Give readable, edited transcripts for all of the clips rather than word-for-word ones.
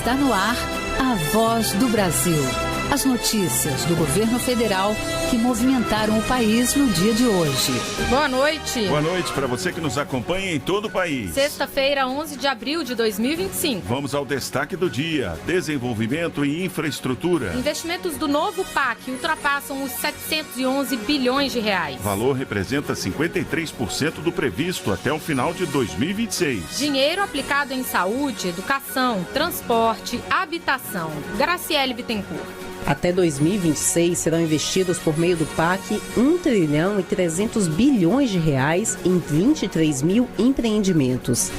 Está no ar a Voz do Brasil. As notícias do governo federal que movimentaram o país no dia de hoje. Boa noite. Boa noite para você que nos acompanha em todo o país. Sexta-feira, 11 de abril de 2025. Vamos ao destaque do dia: desenvolvimento e infraestrutura. Investimentos do novo PAC ultrapassam os 711 bilhões de reais. O valor representa 53% do previsto até o final de 2026. Dinheiro aplicado em saúde, educação, transporte, habitação. Graciele Bittencourt. Até 2026 serão investidos por meio do PAC 1 trilhão e 300 bilhões de reais em 23 mil empreendimentos.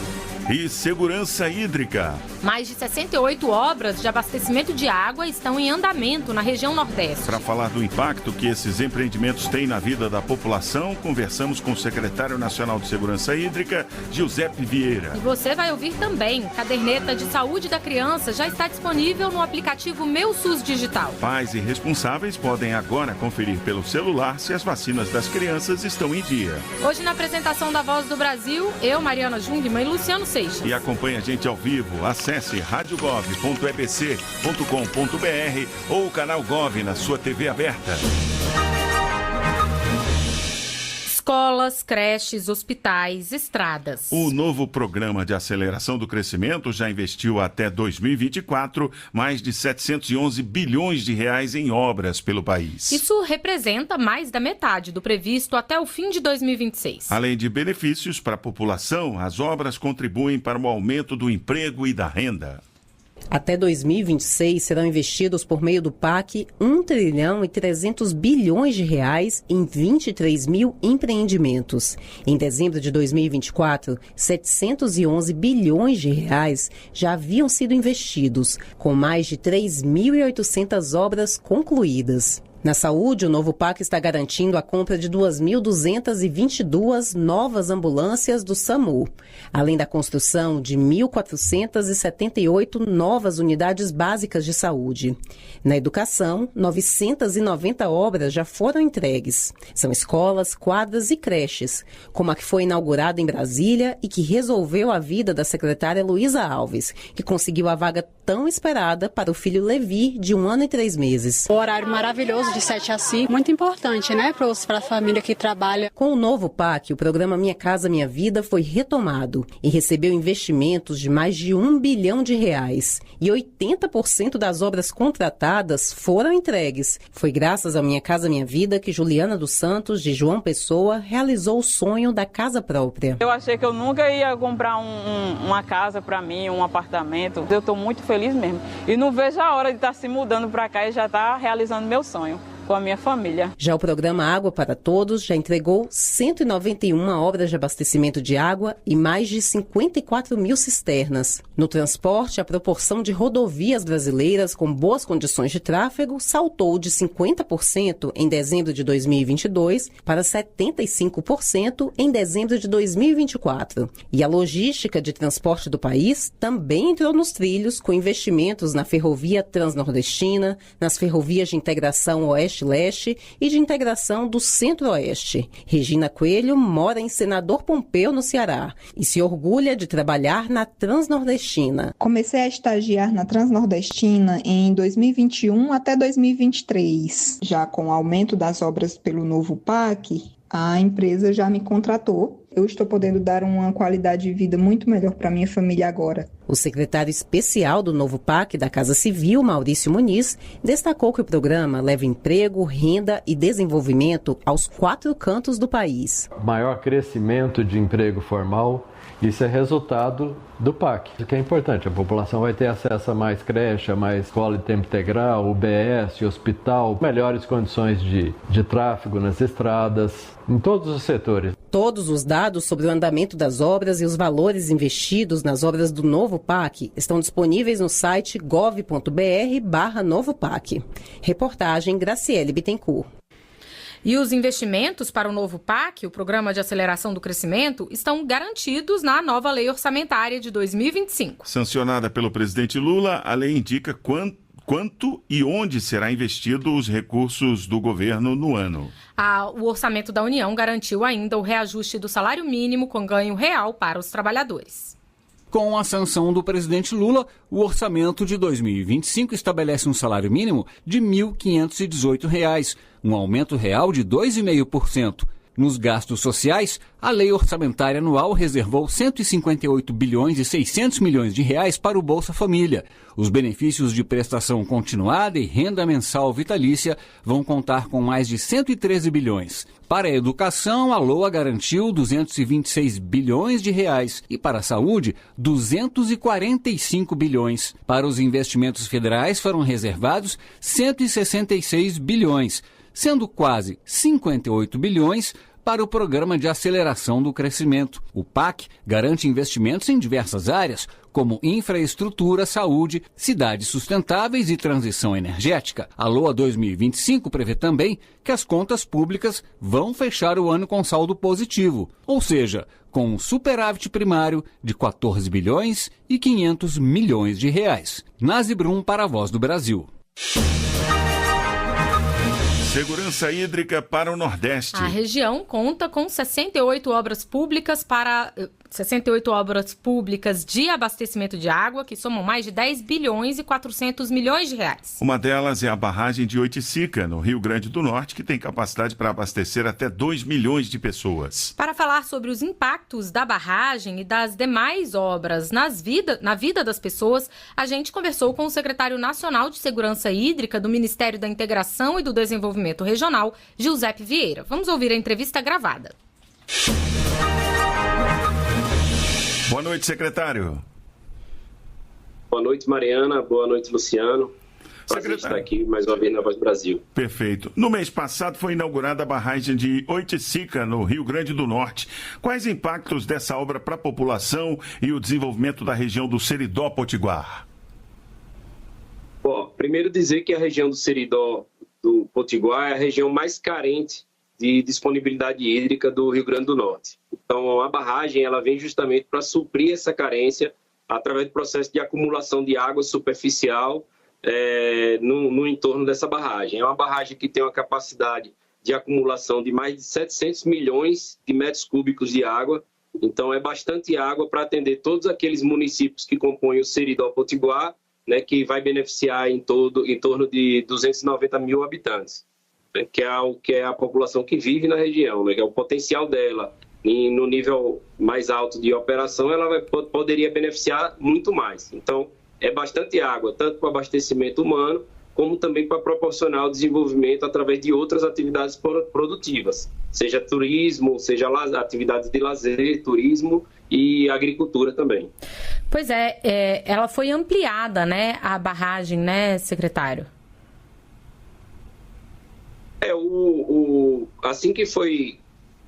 E segurança hídrica. Mais de 68 obras de abastecimento de água estão em andamento na região Nordeste. Para falar do impacto que esses empreendimentos têm na vida da população, conversamos com o secretário nacional de Segurança Hídrica, Giuseppe Vieira. E você vai ouvir também: caderneta de saúde da criança já está disponível no aplicativo Meu SUS Digital. Pais e responsáveis podem agora conferir pelo celular se as vacinas das crianças estão em dia. Hoje, na apresentação da Voz do Brasil, eu, Mariana Jungmann e Luciano Seixas. E acompanhe a gente ao vivo. Acesse radiogov.ebc.com.br ou o canal Gov na sua TV aberta. Escolas, creches, hospitais, estradas. O novo Programa de Aceleração do Crescimento já investiu até 2024 mais de 711 bilhões de reais em obras pelo país. Isso representa mais da metade do previsto até o fim de 2026. Além de benefícios para a população, as obras contribuem para o aumento do emprego e da renda. Até 2026 serão investidos por meio do PAC 1 trilhão e 300 bilhões de reais em 23 mil empreendimentos. Em dezembro de 2024, 711 bilhões de reais já haviam sido investidos, com mais de 3.800 obras concluídas. Na saúde, o novo PAC está garantindo a compra de 2.222 novas ambulâncias do SAMU, além da construção de 1.478 novas unidades básicas de saúde. Na educação, 990 obras já foram entregues. São escolas, quadras e creches, como a que foi inaugurada em Brasília e que resolveu a vida da secretária Luísa Alves, que conseguiu a vaga tão esperada para o filho Levi, de 1 ano e 3 meses. O horário maravilhoso de 7 a 5, muito importante, né, para a família que trabalha. Com o novo PAC, o programa Minha Casa Minha Vida foi retomado e recebeu investimentos de mais de 1 bilhão de reais. E 80% das obras contratadas foram entregues. Foi graças ao Minha Casa Minha Vida que Juliana dos Santos, de João Pessoa, realizou o sonho da casa própria. Eu achei que eu nunca ia comprar uma casa para mim, um apartamento. Eu estou muito feliz mesmo. E não vejo a hora de estar se mudando para cá e já estar realizando meu sonho com a minha família. Já o programa Água para Todos já entregou 191 obras de abastecimento de água e mais de 54 mil cisternas. No transporte, a proporção de rodovias brasileiras com boas condições de tráfego saltou de 50% em dezembro de 2022 para 75% em dezembro de 2024. E a logística de transporte do país também entrou nos trilhos, com investimentos na ferrovia transnordestina, nas ferrovias de integração oeste-leste e de integração do centro-oeste. Regina Coelho mora em Senador Pompeu, no Ceará, e se orgulha de trabalhar na Transnordestina. Comecei a estagiar na Transnordestina em 2021 até 2023. Já com o aumento das obras pelo novo PAC, a empresa já me contratou. Eu estou podendo dar uma qualidade de vida muito melhor para minha família agora. O secretário especial do novo PAC da Casa Civil, Maurício Muniz, destacou que o programa leva emprego, renda e desenvolvimento aos 4 cantos do país. Maior crescimento de emprego formal, isso é resultado do PAC. Isso que é importante, a população vai ter acesso a mais creche, a mais escola de tempo integral, UBS, hospital, melhores condições de tráfego nas estradas, em todos os setores. Todos os dados sobre o andamento das obras e os valores investidos nas obras do novo PAC estão disponíveis no site gov.br/novopac. Reportagem Graciele Bittencourt. E os investimentos para o novo PAC, o Programa de Aceleração do Crescimento, estão garantidos na nova Lei Orçamentária de 2025. Sancionada pelo presidente Lula, a lei indica quanto e onde será investido os recursos do governo no ano. O orçamento da União garantiu ainda o reajuste do salário mínimo com ganho real para os trabalhadores. Com a sanção do presidente Lula, o orçamento de 2025 estabelece um salário mínimo de R$ 1.518, um aumento real de 2,5%. Nos gastos sociais, a lei orçamentária anual reservou 158 bilhões e 600 milhões de reais para o Bolsa Família. Os benefícios de prestação continuada e renda mensal vitalícia vão contar com mais de 113 bilhões. Para a educação, a LOA garantiu 226 bilhões de reais e para a saúde, 245 bilhões. Para os investimentos federais foram reservados 166 bilhões, sendo quase 58 bilhões para o Programa de Aceleração do Crescimento. O PAC garante investimentos em diversas áreas, como infraestrutura, saúde, cidades sustentáveis e transição energética. A LOA 2025 prevê também que as contas públicas vão fechar o ano com saldo positivo, ou seja, com um superávit primário de 14 bilhões e 500 milhões de reais. Nazi Brum para a Voz do Brasil. Segurança hídrica para o Nordeste. A região conta com 68 obras públicas de abastecimento de água, que somam mais de 10 bilhões e 400 milhões de reais. Uma delas é a barragem de Oiticica, no Rio Grande do Norte, que tem capacidade para abastecer até 2 milhões de pessoas. Para falar sobre os impactos da barragem e das demais obras na vida das pessoas, a gente conversou com o secretário nacional de Segurança Hídrica do Ministério da Integração e do Desenvolvimento Regional, Giuseppe Vieira. Vamos ouvir a entrevista gravada. Boa noite, secretário. Boa noite, Mariana. Boa noite, Luciano. Prazer estar aqui mais uma vez na Voz do Brasil. Perfeito. No mês passado foi inaugurada a barragem de Oiticica, no Rio Grande do Norte. Quais impactos dessa obra para a população e o desenvolvimento da região do Seridó Potiguar? Bom, primeiro dizer que a região do Seridó do Potiguar é a região mais carente de disponibilidade hídrica do Rio Grande do Norte. Então, a barragem ela vem justamente para suprir essa carência através do processo de acumulação de água superficial no entorno dessa barragem. É uma barragem que tem uma capacidade de acumulação de mais de 700 milhões de metros cúbicos de água. Então, é bastante água para atender todos aqueles municípios que compõem o Seridó Potiguar, né, que vai beneficiar em torno de 290 mil habitantes, né, que é a população que vive na região, né, que é o potencial dela. E no nível mais alto de operação, ela poderia beneficiar muito mais. Então, é bastante água, tanto para abastecimento humano, como também para proporcionar o desenvolvimento através de outras atividades produtivas, seja turismo, seja atividades de lazer, turismo e agricultura também. Pois é, ela foi ampliada, né, a barragem, né, secretário? Assim que foi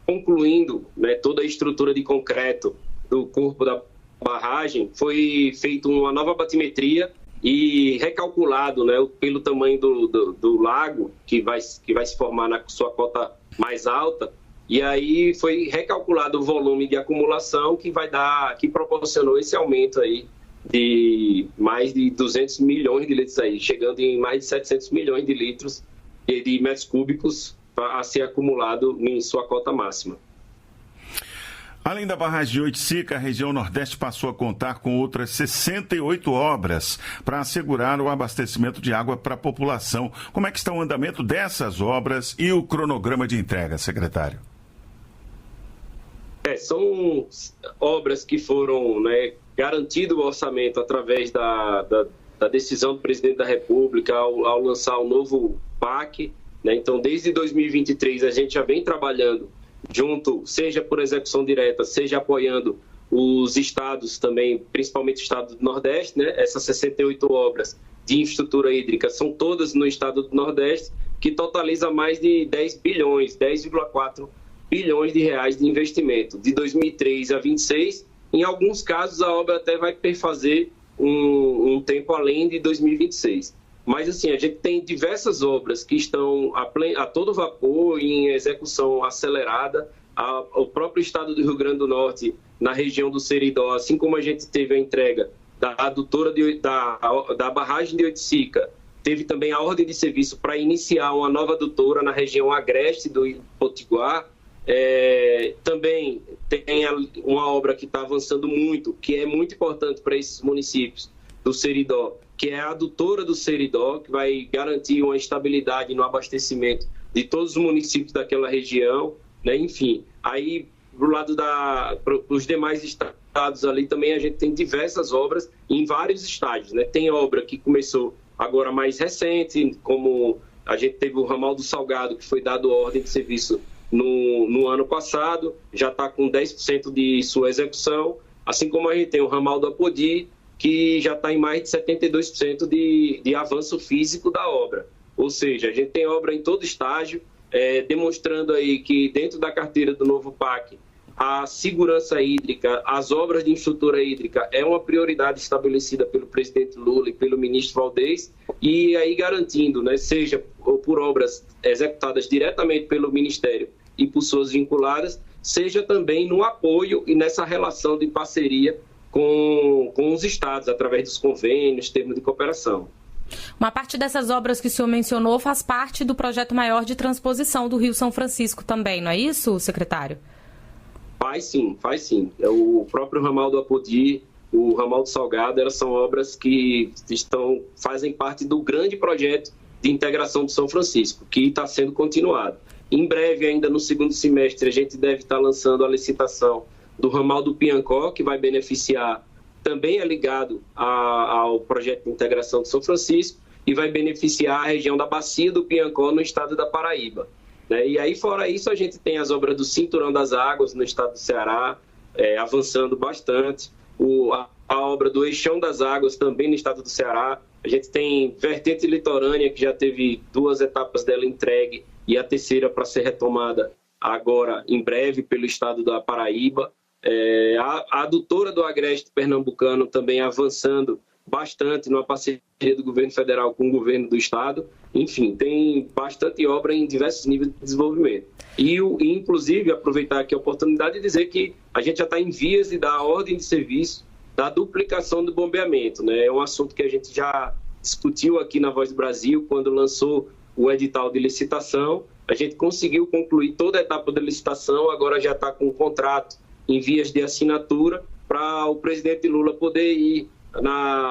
concluindo, né, toda a estrutura de concreto do corpo da barragem, foi feita uma nova batimetria e recalculado, né, pelo tamanho do lago que vai se formar na sua cota mais alta, e aí foi recalculado o volume de acumulação que proporcionou esse aumento aí de mais de 200 milhões de litros aí, chegando em mais de 700 milhões de litros de metros cúbicos a ser acumulado em sua cota máxima. Além da barragem de Oiticica, a região Nordeste passou a contar com outras 68 obras para assegurar o abastecimento de água para a população. Como é que está o andamento dessas obras e o cronograma de entrega, secretário? São obras que foram, né, garantido o orçamento através da decisão do presidente da República ao lançar o novo PAC, né? Então, desde 2023, a gente já vem trabalhando junto, seja por execução direta, seja apoiando os estados também, principalmente o estado do Nordeste, né? Essas 68 obras de infraestrutura hídrica são todas no estado do Nordeste, que totaliza mais de 10,4 bilhões de reais de investimento, de 2003 a 26. Em alguns casos, a obra até vai perfazer um tempo além de 2026. Mas, assim, a gente tem diversas obras que estão a todo vapor, em execução acelerada. O próprio estado do Rio Grande do Norte, na região do Seridó, assim como a gente teve a entrega da adutora da barragem de Oiticica, teve também a ordem de serviço para iniciar uma nova adutora na região agreste do Potiguar. Também tem uma obra que está avançando muito, que é muito importante para esses municípios do Seridó, que é a adutora do Seridó, que vai garantir uma estabilidade no abastecimento de todos os municípios daquela região, né? Enfim, aí pro lado os demais estados ali também a gente tem diversas obras em vários estágios, né? Tem obra que começou agora mais recente, como a gente teve o ramal do Salgado, que foi dado ordem de serviço no ano passado, já está com 10% de sua execução, assim como a gente tem o ramal do Apodi, que já está em mais de 72% de avanço físico da obra. Ou seja, a gente tem obra em todo estágio, demonstrando aí que dentro da carteira do novo PAC, a segurança hídrica, as obras de infraestrutura hídrica é uma prioridade estabelecida pelo presidente Lula e pelo ministro Valdez, e aí garantindo, né, seja por obras executadas diretamente pelo Ministério e por suas vinculadas, seja também no apoio e nessa relação de parceria com os estados, através dos convênios, termos de cooperação. Uma parte dessas obras que o senhor mencionou faz parte do projeto maior de transposição do Rio São Francisco também, não é isso, secretário? Faz sim. O próprio ramal do Apodi, o ramal do Salgado, elas são obras que fazem parte do grande projeto de integração do São Francisco, que está sendo continuado. Em breve, ainda no segundo semestre, a gente deve estar lançando a licitação do ramal do Piancó, que vai beneficiar, também é ligado ao projeto de integração do São Francisco, e vai beneficiar a região da Bacia do Piancó, no estado da Paraíba. E aí, fora isso, a gente tem as obras do Cinturão das Águas, no estado do Ceará, avançando bastante. A obra do Eixão das Águas, também no estado do Ceará. A gente tem Vertente Litorânea, que já teve 2 etapas dela entregue, e a terceira para ser retomada agora, em breve, pelo estado da Paraíba. A adutora do Agreste Pernambucano também avançando bastante numa parceria do governo federal com o governo do estado. Enfim, tem bastante obra em diversos níveis de desenvolvimento. E inclusive, aproveitar aqui a oportunidade de dizer que a gente já está em vias de dar a ordem de serviço da duplicação do bombeamento, né? É um assunto que a gente já discutiu aqui na Voz do Brasil, quando lançou o edital de licitação. A gente conseguiu concluir toda a etapa da licitação, agora já está com o contrato em vias de assinatura para o presidente Lula poder ir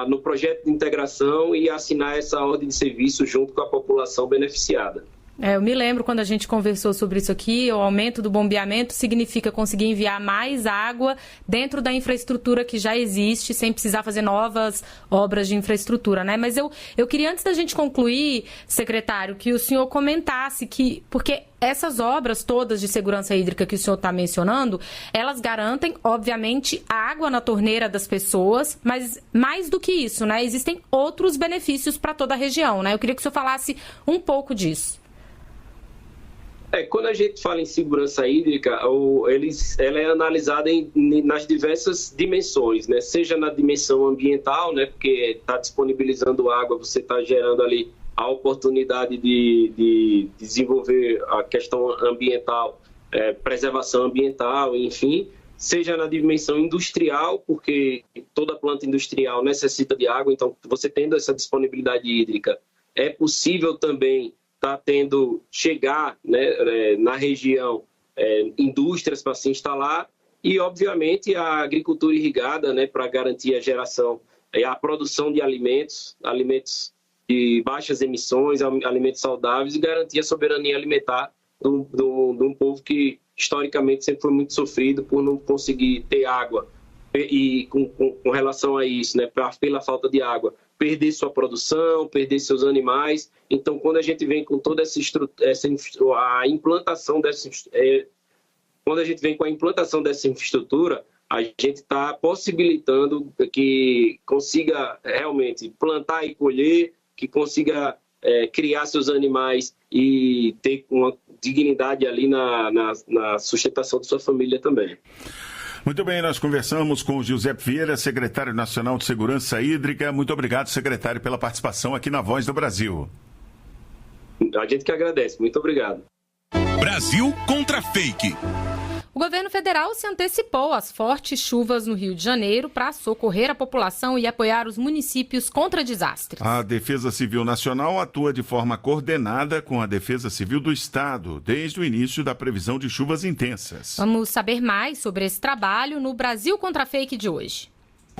no projeto de integração e assinar essa ordem de serviço junto com a população beneficiada. Eu me lembro quando a gente conversou sobre isso aqui, o aumento do bombeamento significa conseguir enviar mais água dentro da infraestrutura que já existe, sem precisar fazer novas obras de infraestrutura, né? Mas eu queria, antes da gente concluir, secretário, que o senhor comentasse que, porque essas obras todas de segurança hídrica que o senhor está mencionando, elas garantem, obviamente, água na torneira das pessoas, mas mais do que isso, né? Existem outros benefícios para toda a região, né? Eu queria que o senhor falasse um pouco disso. Quando a gente fala em segurança hídrica, ela é analisada nas diversas dimensões, né? Seja na dimensão ambiental, né? Porque está disponibilizando água, você está gerando ali a oportunidade de desenvolver a questão ambiental, preservação ambiental, enfim. Seja na dimensão industrial, porque toda planta industrial necessita de água, então você tendo essa disponibilidade hídrica, é possível também chegar, né, na região indústrias para se instalar e, obviamente, a agricultura irrigada, né, para garantir a geração e a produção de alimentos de baixas emissões, alimentos saudáveis e garantir a soberania alimentar de um povo que, historicamente, sempre foi muito sofrido por não conseguir ter água e, com relação a isso, né, pela falta de água, perder sua produção, perder seus animais. Então, quando a gente vem com toda a implantação quando a gente vem com a implantação dessa infraestrutura, a gente está possibilitando que consiga realmente plantar e colher, que consiga criar seus animais e ter uma dignidade ali na sustentação de sua família também. Muito bem, nós conversamos com o Giuseppe Vieira, secretário nacional de Segurança Hídrica. Muito obrigado, secretário, pela participação aqui na Voz do Brasil. A gente que agradece. Muito obrigado. Brasil contra Fake. O governo federal se antecipou às fortes chuvas no Rio de Janeiro para socorrer a população e apoiar os municípios contra desastres. A Defesa Civil Nacional atua de forma coordenada com a Defesa Civil do Estado, desde o início da previsão de chuvas intensas. Vamos saber mais sobre esse trabalho no Brasil Contra a Fake de hoje.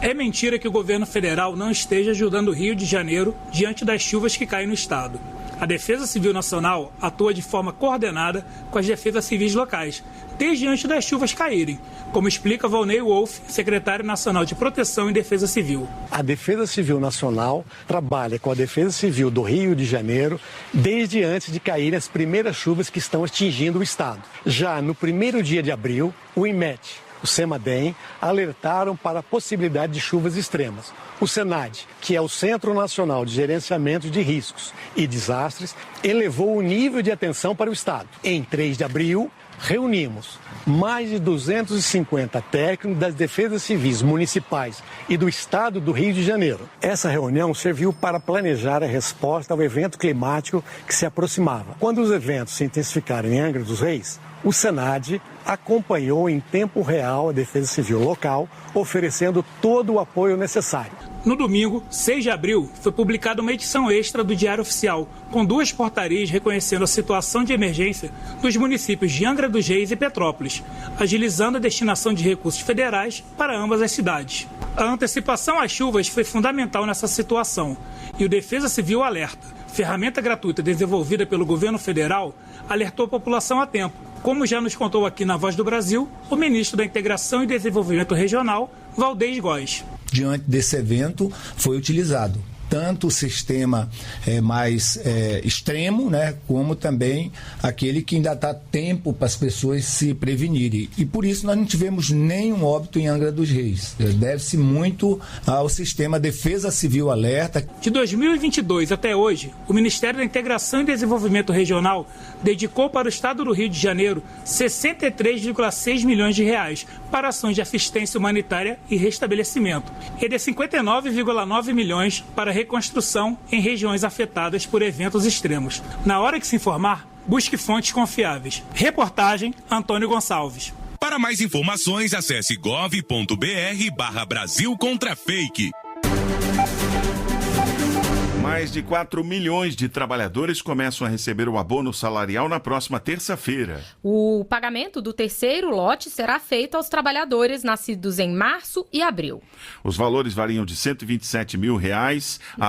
É mentira que o governo federal não esteja ajudando o Rio de Janeiro diante das chuvas que caem no estado. A Defesa Civil Nacional atua de forma coordenada com as defesas civis locais, desde antes das chuvas caírem, como explica Volney Wolff, secretário nacional de Proteção e Defesa Civil. A Defesa Civil Nacional trabalha com a Defesa Civil do Rio de Janeiro desde antes de caírem as primeiras chuvas que estão atingindo o estado. Já no primeiro dia de abril, o INMET, o CEMADEM, alertaram para a possibilidade de chuvas extremas. O SENAD, que é o Centro Nacional de Gerenciamento de Riscos e Desastres, elevou o nível de atenção para o estado. Em 3 de abril, reunimos mais de 250 técnicos das defesas civis municipais e do estado do Rio de Janeiro. Essa reunião serviu para planejar a resposta ao evento climático que se aproximava. Quando os eventos se intensificaram em Angra dos Reis, o SENAD acompanhou em tempo real a Defesa Civil local, oferecendo todo o apoio necessário. No domingo, 6 de abril, foi publicada uma edição extra do Diário Oficial, com 2 portarias reconhecendo a situação de emergência dos municípios de Angra dos Reis e Petrópolis, agilizando a destinação de recursos federais para ambas as cidades. A antecipação às chuvas foi fundamental nessa situação, e o Defesa Civil alerta. Ferramenta gratuita desenvolvida pelo governo federal alertou a população a tempo, como já nos contou aqui na Voz do Brasil o ministro da Integração e Desenvolvimento Regional, Valdez Góes. Diante desse evento foi utilizado tanto o sistema mais extremo, né, como também aquele que ainda está tempo para as pessoas se prevenirem. E por isso nós não tivemos nenhum óbito em Angra dos Reis. Deve-se muito ao sistema Defesa Civil Alerta. De 2022 até hoje, o Ministério da Integração e Desenvolvimento Regional dedicou para o estado do Rio de Janeiro 63,6 milhões de reais para ações de assistência humanitária e restabelecimento, e de 59,9 milhões para reconstrução em regiões afetadas por eventos extremos. Na hora que se informar, busque fontes confiáveis. Reportagem Antônio Gonçalves. Para mais informações, acesse gov.br/Brasil Contra Fake. Mais de 4 milhões de trabalhadores começam a receber o abono salarial na próxima terça-feira. O pagamento do terceiro lote será feito aos trabalhadores nascidos em março e abril. Os valores variam de R$ 127 mil a R$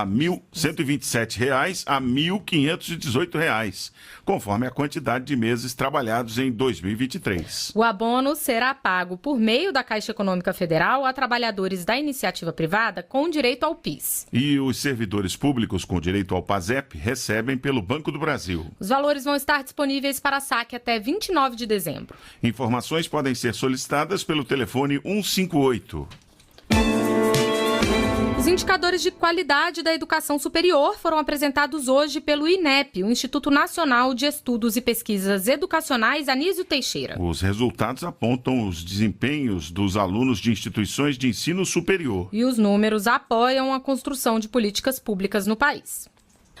1.518, conforme a quantidade de meses trabalhados em 2023. O abono será pago por meio da Caixa Econômica Federal a trabalhadores da iniciativa privada com direito ao PIS. E os servidores públicos com direito ao PASEP recebem pelo Banco do Brasil. Os valores vão estar disponíveis para saque até 29 de dezembro. Informações podem ser solicitadas pelo telefone 158. Os indicadores de qualidade da educação superior foram apresentados hoje pelo INEP, o Instituto Nacional de Estudos e Pesquisas Educacionais Anísio Teixeira. Os resultados apontam os desempenhos dos alunos de instituições de ensino superior. E os números apoiam a construção de políticas públicas no país.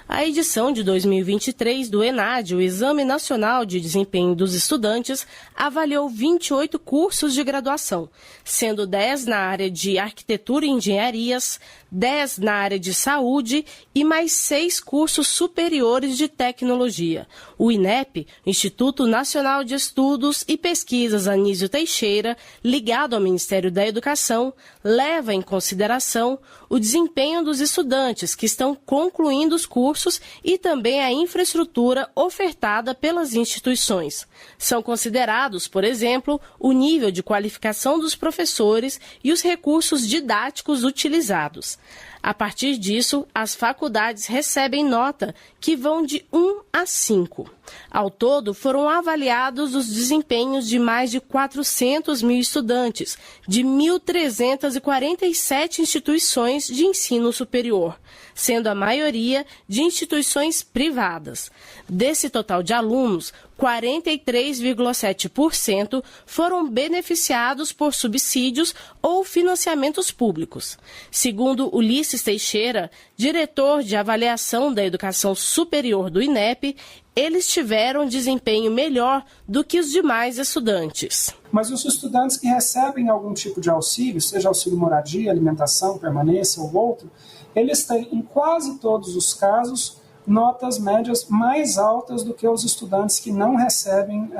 A edição de 2023 do ENAD, o Exame Nacional de Desempenho dos Estudantes, avaliou 28 cursos de graduação, sendo 10 na área de arquitetura e engenharias, 10 na área de saúde e mais 6 cursos superiores de tecnologia. O INEP, Instituto Nacional de Estudos e Pesquisas Anísio Teixeira, ligado ao Ministério da Educação, leva em consideração o desempenho dos estudantes que estão concluindo os cursos e também a infraestrutura ofertada pelas instituições. São considerados, por exemplo, o nível de qualificação dos professores e os recursos didáticos utilizados. A partir disso, as faculdades recebem nota que vão de 1 a 5. Ao todo, foram avaliados os desempenhos de mais de 400 mil estudantes, de 1.347 instituições de ensino superior, sendo a maioria de instituições privadas. Desse total de alunos, 43,7% foram beneficiados por subsídios ou financiamentos públicos. Segundo Ulisses Teixeira, diretor de avaliação da educação superior do INEP, eles tiveram desempenho melhor do que os demais estudantes. Mas os estudantes que recebem algum tipo de auxílio, seja auxílio moradia, alimentação, permanência ou outro, eles têm, em quase todos os casos, notas médias mais altas do que os estudantes que não recebem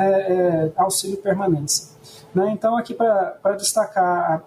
auxílio permanência. Né? Então, aqui para destacar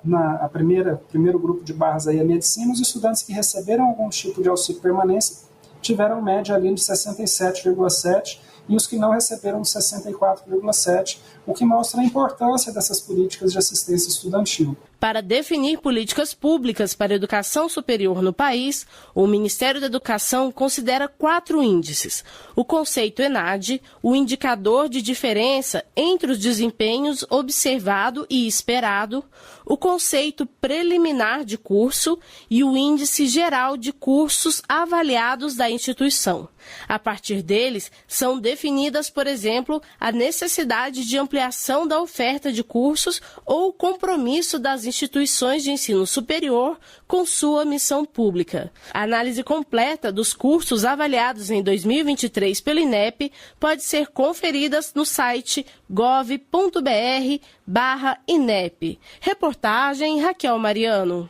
primeiro grupo de barras aí, a medicina, os estudantes que receberam algum tipo de auxílio permanência tiveram média ali de 67,7% e os que não receberam de 64,7%, o que mostra a importância dessas políticas de assistência estudantil. Para definir políticas públicas para a educação superior no país, o Ministério da Educação considera 4 índices: o conceito ENAD, o indicador de diferença entre os desempenhos observado e esperado, o conceito preliminar de curso e o índice geral de cursos avaliados da instituição. A partir deles, são definidas, por exemplo, a necessidade de ampliação da oferta de cursos ou o compromisso das instituições de ensino superior com sua missão pública. A análise completa dos cursos avaliados em 2023 pelo INEP pode ser conferida no site gov.br/INEP. Reportagem Raquel Mariano.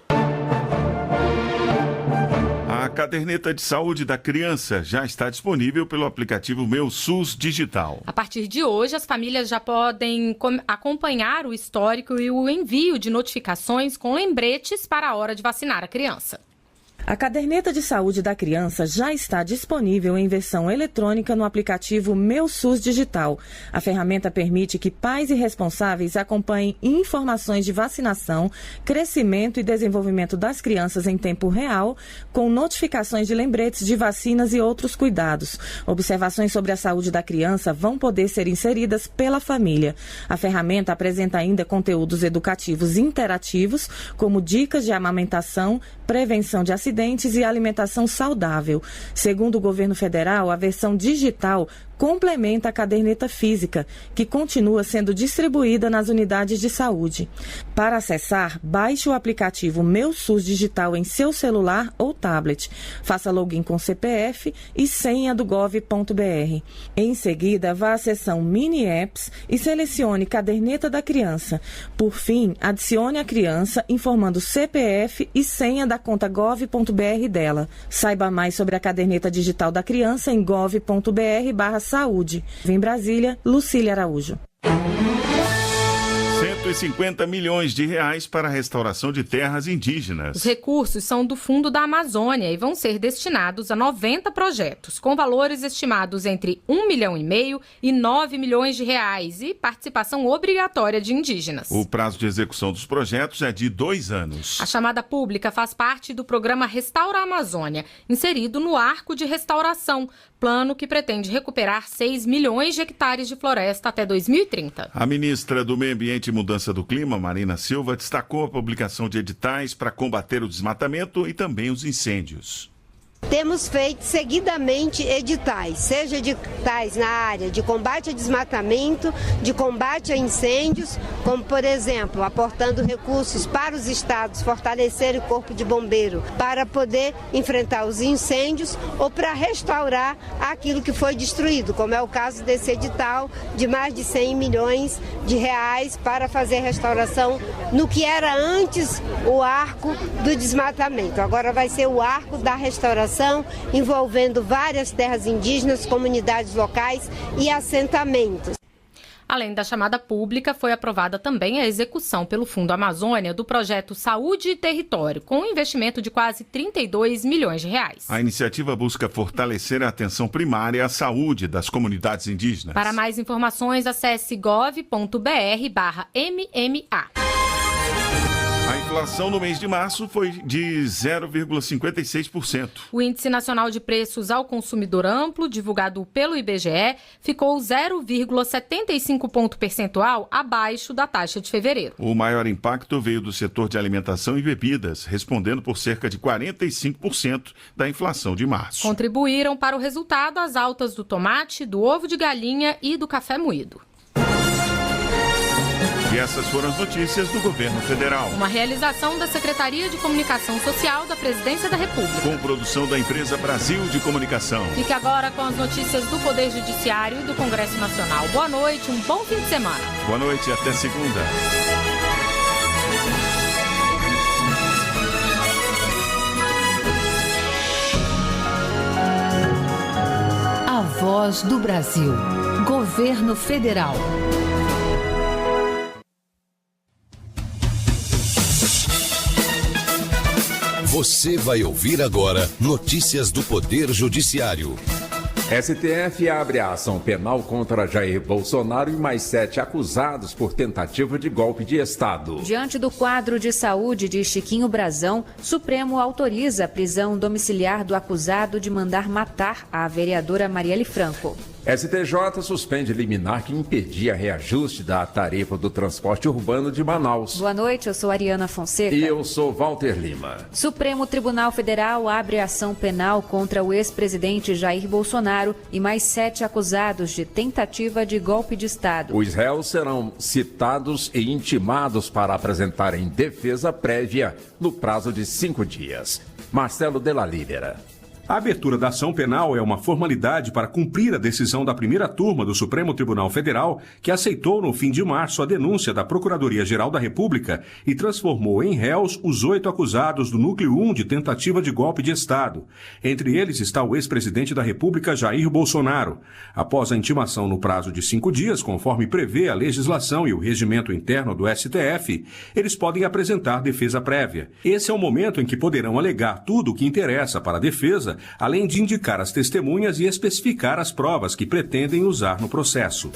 A caderneta de saúde da criança já está disponível pelo aplicativo Meu SUS Digital. A partir de hoje, as famílias já podem acompanhar o histórico e o envio de notificações com lembretes para a hora de vacinar a criança. A caderneta de saúde da criança já está disponível em versão eletrônica no aplicativo Meu SUS Digital. A ferramenta permite que pais e responsáveis acompanhem informações de vacinação, crescimento e desenvolvimento das crianças em tempo real, com notificações de lembretes de vacinas e outros cuidados. Observações sobre a saúde da criança vão poder ser inseridas pela família. A ferramenta apresenta ainda conteúdos educativos interativos, como dicas de amamentação, prevenção de acidentes e alimentação saudável. Segundo o governo federal, a versão digital complementa a caderneta física, que continua sendo distribuída nas unidades de saúde. Para acessar, baixe o aplicativo Meu SUS Digital em seu celular ou tablet. Faça login com CPF e senha do gov.br. Em seguida, vá à seção Mini Apps e selecione Caderneta da Criança. Por fim, adicione a criança informando CPF e senha da conta gov.br dela. Saiba mais sobre a caderneta digital da criança em gov.br/saúde. Em Brasília, Lucília Araújo. 150 milhões de reais para a restauração de terras indígenas. Os recursos são do Fundo da Amazônia e vão ser destinados a 90 projetos, com valores estimados entre 1,5 milhão e 9 milhões de reais e participação obrigatória de indígenas. O prazo de execução dos projetos é de 2 anos. A chamada pública faz parte do programa Restaura a Amazônia, inserido no Arco de Restauração, plano que pretende recuperar 6 milhões de hectares de floresta até 2030. A ministra do Meio Ambiente e Mudança do Clima, Marina Silva, destacou a publicação de editais para combater o desmatamento e também os incêndios. Temos feito seguidamente editais, seja editais na área de combate a desmatamento, de combate a incêndios, como, por exemplo, aportando recursos para os estados fortalecerem o corpo de bombeiro para poder enfrentar os incêndios ou para restaurar aquilo que foi destruído, como é o caso desse edital de mais de 100 milhões de reais para fazer restauração no que era antes o arco do desmatamento. Agora vai ser o arco da restauração, envolvendo várias terras indígenas, comunidades locais e assentamentos. Além da chamada pública, foi aprovada também a execução pelo Fundo Amazônia do projeto Saúde e Território, com um investimento de quase 32 milhões de reais. A iniciativa busca fortalecer a atenção primária à saúde das comunidades indígenas. Para mais informações, acesse gov.br/MMA. A inflação no mês de março foi de 0,56%. O Índice Nacional de Preços ao Consumidor Amplo, divulgado pelo IBGE, ficou 0,75 ponto percentual abaixo da taxa de fevereiro. O maior impacto veio do setor de alimentação e bebidas, respondendo por cerca de 45% da inflação de março. Contribuíram para o resultado as altas do tomate, do ovo de galinha e do café moído. E essas foram as notícias do Governo Federal. Uma realização da Secretaria de Comunicação Social da Presidência da República. Com produção da empresa Brasil de Comunicação. Fique agora com as notícias do Poder Judiciário e do Congresso Nacional. Boa noite, um bom fim de semana. Boa noite e até segunda. A Voz do Brasil. Governo Federal. Você vai ouvir agora notícias do Poder Judiciário. STF abre a ação penal contra Jair Bolsonaro e mais 7 acusados por tentativa de golpe de Estado. Diante do quadro de saúde de Chiquinho Brazão, Supremo autoriza a prisão domiciliar do acusado de mandar matar a vereadora Marielle Franco. STJ suspende liminar que impedia reajuste da tarifa do transporte urbano de Manaus. Boa noite, eu sou Ariana Fonseca. E eu sou Walter Lima. Supremo Tribunal Federal abre ação penal contra o ex-presidente Jair Bolsonaro e mais 7 acusados de tentativa de golpe de Estado. Os réus serão citados e intimados para apresentarem defesa prévia no prazo de 5 dias. Marcelo Della Libera. A abertura da ação penal é uma formalidade para cumprir a decisão da primeira turma do Supremo Tribunal Federal, que aceitou no fim de março a denúncia da Procuradoria-Geral da República e transformou em réus os 8 acusados do Núcleo 1 de tentativa de golpe de Estado. Entre eles está o ex-presidente da República, Jair Bolsonaro. Após a intimação no prazo de 5 dias, conforme prevê a legislação e o regimento interno do STF, eles podem apresentar defesa prévia. Esse é o momento em que poderão alegar tudo o que interessa para a defesa, além de indicar as testemunhas e especificar as provas que pretendem usar no processo.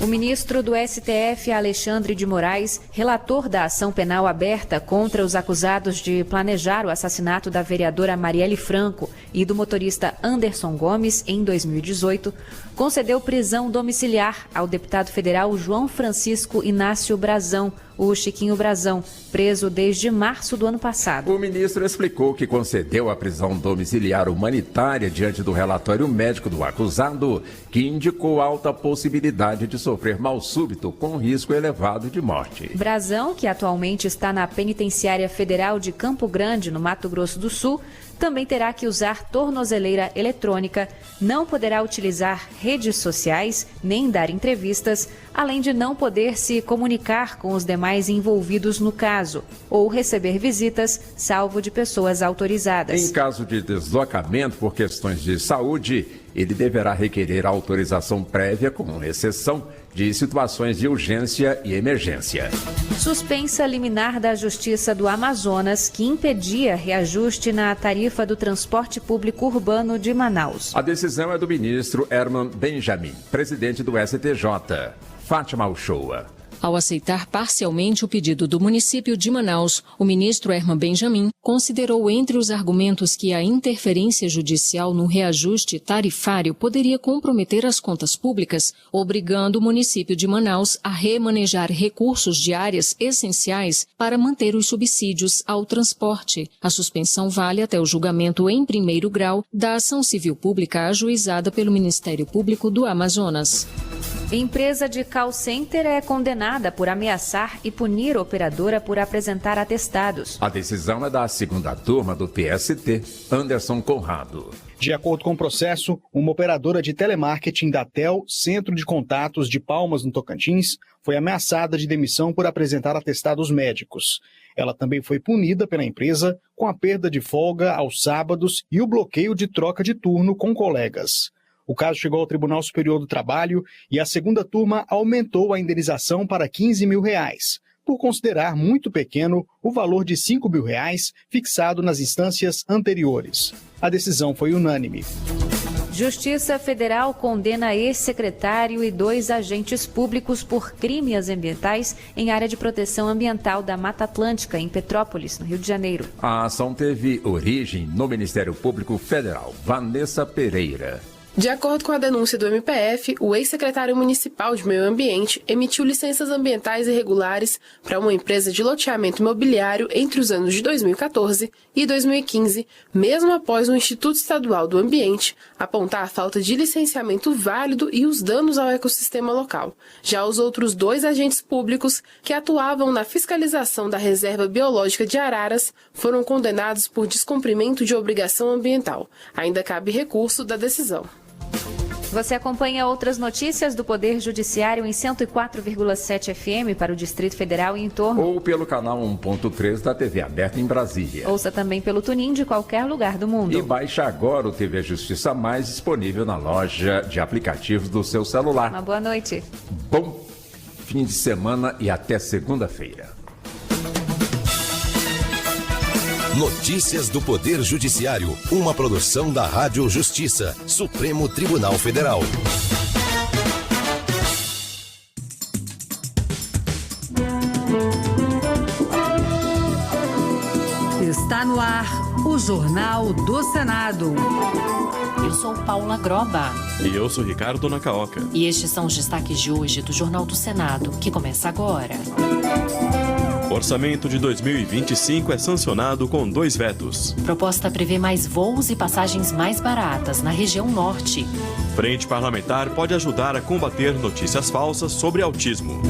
O ministro do STF, Alexandre de Moraes, relator da ação penal aberta contra os acusados de planejar o assassinato da vereadora Marielle Franco e do motorista Anderson Gomes em 2018, concedeu prisão domiciliar ao deputado federal João Francisco Inácio Brazão, o Chiquinho Brazão, preso desde março do ano passado. O ministro explicou que concedeu a prisão domiciliar humanitária diante do relatório médico do acusado, que indicou alta possibilidade de sofrer mal súbito com risco elevado de morte. Brazão, que atualmente está na Penitenciária Federal de Campo Grande, no Mato Grosso do Sul, também terá que usar tornozeleira eletrônica, não poderá utilizar redes sociais, nem dar entrevistas, além de não poder se comunicar com os demais envolvidos no caso, ou receber visitas, salvo de pessoas autorizadas. Em caso de deslocamento por questões de saúde, ele deverá requerer autorização prévia, com exceção de situações de urgência e emergência. Suspensa liminar da Justiça do Amazonas que impedia reajuste na tarifa do transporte público urbano de Manaus. A decisão é do ministro Herman Benjamin, presidente do STJ. Fátima Uchoa. Ao aceitar parcialmente o pedido do município de Manaus, o ministro Herman Benjamin considerou entre os argumentos que a interferência judicial no reajuste tarifário poderia comprometer as contas públicas, obrigando o município de Manaus a remanejar recursos de áreas essenciais para manter os subsídios ao transporte. A suspensão vale até o julgamento em primeiro grau da ação civil pública ajuizada pelo Ministério Público do Amazonas. Empresa de call center é condenada por ameaçar e punir operadora por apresentar atestados. A decisão é da segunda turma do TST, Anderson Conrado. De acordo com o processo, uma operadora de telemarketing da TEL, Centro de Contatos de Palmas, no Tocantins, foi ameaçada de demissão por apresentar atestados médicos. Ela também foi punida pela empresa com a perda de folga aos sábados e o bloqueio de troca de turno com colegas. O caso chegou ao Tribunal Superior do Trabalho e a segunda turma aumentou a indenização para R$15 mil, por considerar muito pequeno o valor de R$5 mil fixado nas instâncias anteriores. A decisão foi unânime. Justiça Federal condena ex-secretário e 2 agentes públicos por crimes ambientais em área de proteção ambiental da Mata Atlântica, em Petrópolis, no Rio de Janeiro. A ação teve origem no Ministério Público Federal. Vanessa Pereira. De acordo com a denúncia do MPF, o ex-secretário municipal de Meio Ambiente emitiu licenças ambientais irregulares para uma empresa de loteamento imobiliário entre os anos de 2014 e 2015, mesmo após o Instituto Estadual do Ambiente apontar a falta de licenciamento válido e os danos ao ecossistema local. Já os outros 2 agentes públicos que atuavam na fiscalização da Reserva Biológica de Araras foram condenados por descumprimento de obrigação ambiental. Ainda cabe recurso da decisão. Você acompanha outras notícias do Poder Judiciário em 104,7 FM para o Distrito Federal e em torno. Ou pelo canal 1.3 da TV aberta em Brasília. Ouça também pelo TuneIn de qualquer lugar do mundo. E baixe agora o TV Justiça Mais, disponível na loja de aplicativos do seu celular. Uma boa noite. Bom fim de semana e até segunda-feira. Notícias do Poder Judiciário, uma produção da Rádio Justiça, Supremo Tribunal Federal. Está no ar o Jornal do Senado. Eu sou Paula Groba. E eu sou Ricardo Nacaoca. E estes são os destaques de hoje do Jornal do Senado, que começa agora. Orçamento de 2025 é sancionado com 2 vetos. Proposta prevê mais voos e passagens mais baratas na região norte. Frente Parlamentar pode ajudar a combater notícias falsas sobre autismo.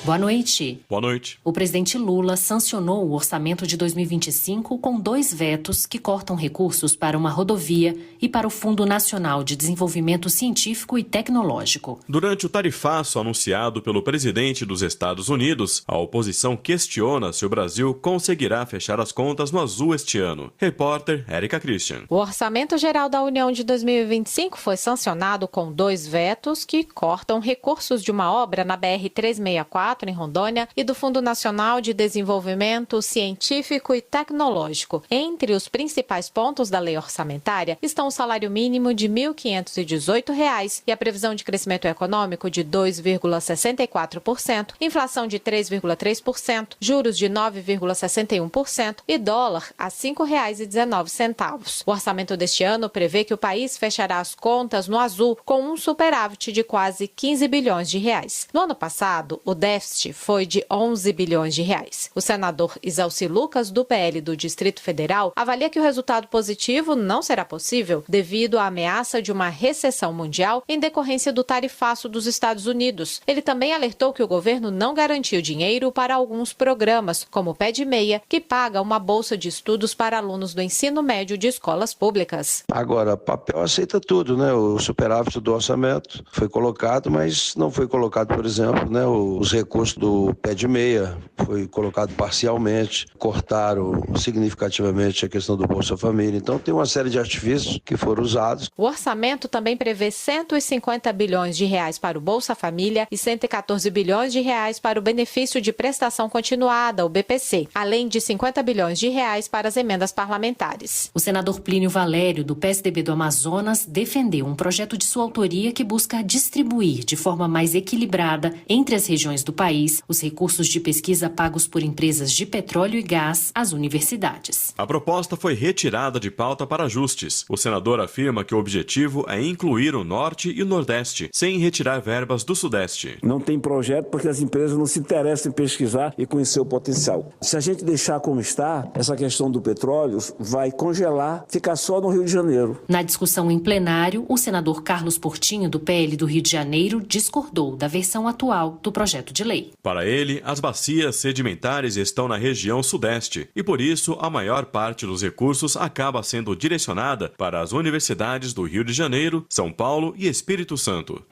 Boa noite. Boa noite. O presidente Lula sancionou o orçamento de 2025 com 2 vetos que cortam recursos para uma rodovia e para o Fundo Nacional de Desenvolvimento Científico e Tecnológico. Durante o tarifaço anunciado pelo presidente dos Estados Unidos, a oposição questiona se o Brasil conseguirá fechar as contas no azul este ano. Repórter Érica Christian. O Orçamento Geral da União de 2025 foi sancionado com 2 vetos que cortam recursos de uma obra na BR-364 em Rondônia e do Fundo Nacional de Desenvolvimento Científico e Tecnológico. Entre os principais pontos da lei orçamentária estão o salário mínimo de R$ 1.518 e a previsão de crescimento econômico de 2,64%, inflação de 3,3%, juros de 9,61% e dólar a R$ 5,19. O orçamento deste ano prevê que o país fechará as contas no azul com um superávit de quase 15 bilhões de reais. No ano passado, o déficit foi de 11 bilhões de reais. O senador Isalci Lucas, do PL do Distrito Federal, avalia que o resultado positivo não será possível devido à ameaça de uma recessão mundial em decorrência do tarifaço dos Estados Unidos. Ele também alertou que o governo não garantiu dinheiro para alguns programas, como o Pé de Meia, que paga uma bolsa de estudos para alunos do ensino médio de escolas públicas. Agora, papel aceita tudo, né? O superávit do orçamento foi colocado, mas não foi colocado, por exemplo, né, os recursos do Pé de Meia, foi colocado parcialmente, cortaram significativamente a questão do Bolsa Família. Então tem uma série de artifícios que foram usados. O orçamento também prevê 150 bilhões de reais para o Bolsa Família e 114 bilhões de reais para o benefício de prestação continuada, o BPC, além de 50 bilhões de reais para as emendas parlamentares. O senador Plínio Valério, do PSDB do Amazonas, defendeu um projeto de sua autoria que busca distribuir de forma mais equilibrada entre as regiões do país os recursos de pesquisa pagos por empresas de petróleo e gás às universidades. A proposta foi retirada de pauta para ajustes. O senador afirma que o objetivo é incluir o Norte e o Nordeste, sem retirar verbas do Sudeste. Não tem projeto porque as empresas não se interessam em pesquisar e conhecer o potencial. Se a gente deixar como está, essa questão do petróleo vai congelar, ficar só no Rio de Janeiro. Na discussão em plenário, o senador Carlos Portinho, do PL do Rio de Janeiro, discordou da versão atual do projeto de lei. Para ele, as bacias sedimentares estão na região sudeste e, por isso, a maior parte dos recursos acaba sendo direcionada para as universidades do Rio de Janeiro, São Paulo e Espírito Santo.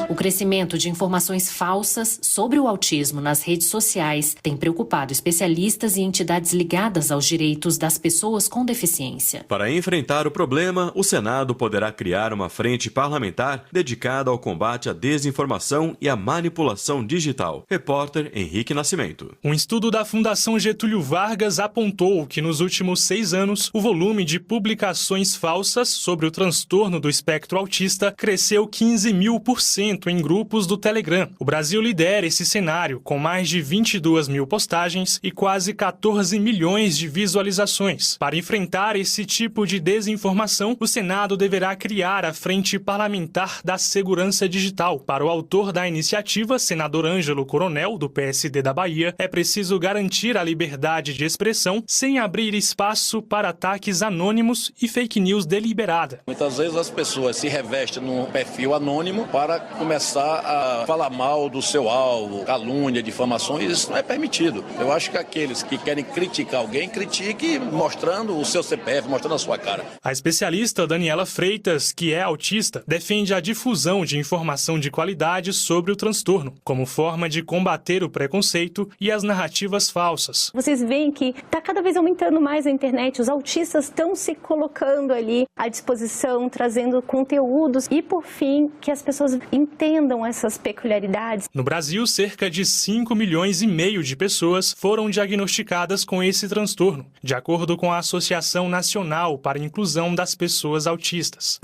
O crescimento de informações falsas sobre o autismo nas redes sociais tem preocupado especialistas e entidades ligadas aos direitos das pessoas com deficiência. Para enfrentar o problema, o Senado poderá criar uma frente parlamentar dedicada ao combate à desinformação e à manipulação digital. Repórter Henrique Nascimento. Um estudo da Fundação Getúlio Vargas apontou que nos últimos 6 anos, o volume de publicações falsas sobre o transtorno do espectro autista cresceu 15.000% em grupos do Telegram. O Brasil lidera esse cenário, com mais de 22 mil postagens e quase 14 milhões de visualizações. Para enfrentar esse tipo de desinformação, o Senado deverá criar a Frente Parlamentar da Segurança Digital. Para o autor da iniciativa, senador Ângelo Coronel, do PSD da Bahia, é preciso garantir a liberdade de expressão sem abrir espaço para ataques anônimos e fake news deliberada. Muitas vezes as pessoas se revestem num perfil anônimo para começar a falar mal do seu alvo, calúnia, difamações, isso não é permitido. Eu acho que aqueles que querem criticar alguém, critique mostrando o seu CPF, mostrando a sua cara. A especialista Daniela Freitas, que é autista, defende a difusão de informação de qualidade sobre o transtorno, como forma de combater o preconceito e as narrativas falsas. Vocês veem que está cada vez aumentando mais a internet, os autistas estão se colocando ali à disposição, trazendo conteúdos e, por fim, que as pessoas entendam essas peculiaridades. No Brasil, cerca de 5,5 milhões de pessoas foram diagnosticadas com esse transtorno, de acordo com a Associação Nacional para a Inclusão das Pessoas Autistas.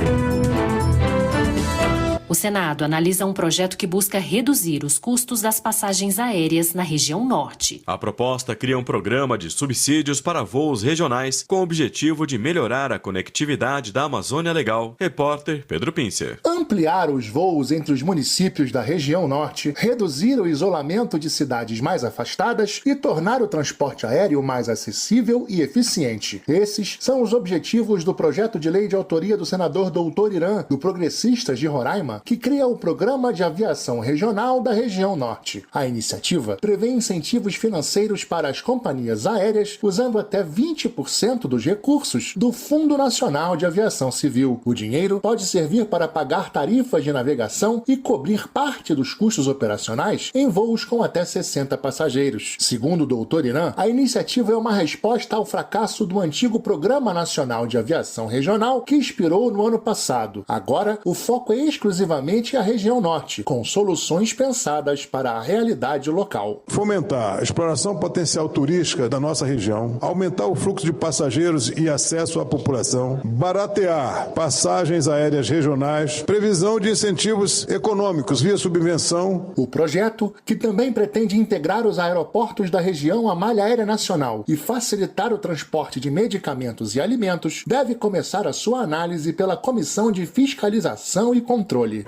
O Senado analisa um projeto que busca reduzir os custos das passagens aéreas na região norte. A proposta cria um programa de subsídios para voos regionais com o objetivo de melhorar a conectividade da Amazônia Legal. Repórter Pedro Pincer. Ampliar os voos entre os municípios da região norte, reduzir o isolamento de cidades mais afastadas e tornar o transporte aéreo mais acessível e eficiente. Esses são os objetivos do projeto de lei de autoria do senador Doutor Irã, do Progressistas de Roraima, que cria o Programa de Aviação Regional da Região Norte. A iniciativa prevê incentivos financeiros para as companhias aéreas usando até 20% dos recursos do Fundo Nacional de Aviação Civil. O dinheiro pode servir para pagar tarifas de navegação e cobrir parte dos custos operacionais em voos com até 60 passageiros. Segundo o Doutor Irã, a iniciativa é uma resposta ao fracasso do antigo Programa Nacional de Aviação Regional que expirou no ano passado. Agora, o foco é exclusivamente a região norte, com soluções pensadas para a realidade local. Fomentar a exploração potencial turística da nossa região, aumentar o fluxo de passageiros e acesso à população, baratear passagens aéreas regionais, previsão de incentivos econômicos via subvenção. O projeto, que também pretende integrar os aeroportos da região à malha aérea nacional e facilitar o transporte de medicamentos e alimentos, deve começar a sua análise pela Comissão de Fiscalização e Controle.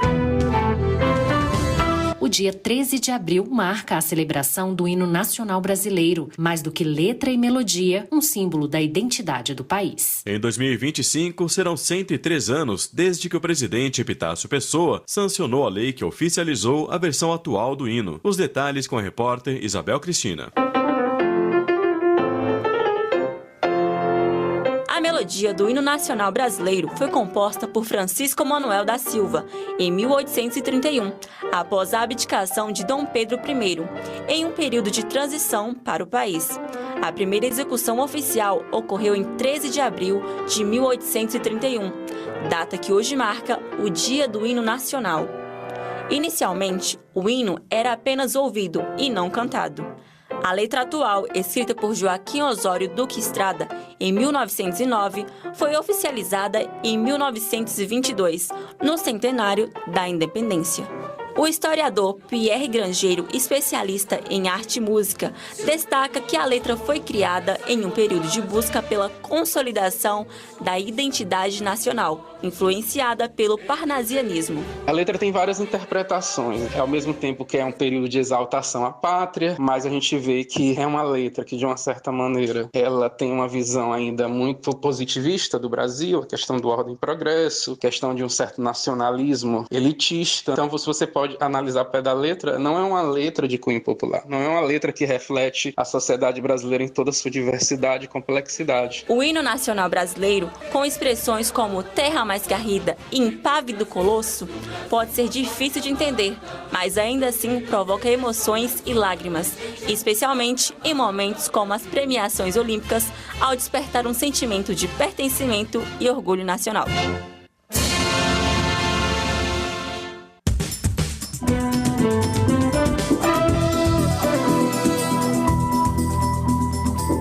O dia 13 de abril marca a celebração do hino nacional brasileiro, mais do que letra e melodia, um símbolo da identidade do país. Em 2025, serão 103 anos desde que o presidente Epitácio Pessoa sancionou a lei que oficializou a versão atual do hino. Os detalhes com a repórter Isabel Cristina. A melodia do hino nacional brasileiro foi composta por Francisco Manuel da Silva, em 1831, após a abdicação de Dom Pedro I, em um período de transição para o país. A primeira execução oficial ocorreu em 13 de abril de 1831, data que hoje marca o Dia do Hino Nacional. Inicialmente, o hino era apenas ouvido e não cantado. A letra atual, escrita por Joaquim Osório Duque Estrada em 1909, foi oficializada em 1922, no centenário da Independência. O historiador Pierre Grangeiro, especialista em arte e música, destaca que a letra foi criada em um período de busca pela consolidação da identidade nacional, influenciada pelo parnasianismo. A letra tem várias interpretações, ao mesmo tempo que é um período de exaltação à pátria, mas a gente vê que é uma letra que, de uma certa maneira, ela tem uma visão ainda muito positivista do Brasil, a questão do ordem e progresso, a questão de um certo nacionalismo elitista. Então você pode pode analisar ao pé da letra, não é uma letra de cunho popular, não é uma letra que reflete a sociedade brasileira em toda a sua diversidade e complexidade. O hino nacional brasileiro, com expressões como terra mais garrida e impávido colosso, pode ser difícil de entender, mas ainda assim provoca emoções e lágrimas, especialmente em momentos como as premiações olímpicas, ao despertar um sentimento de pertencimento e orgulho nacional.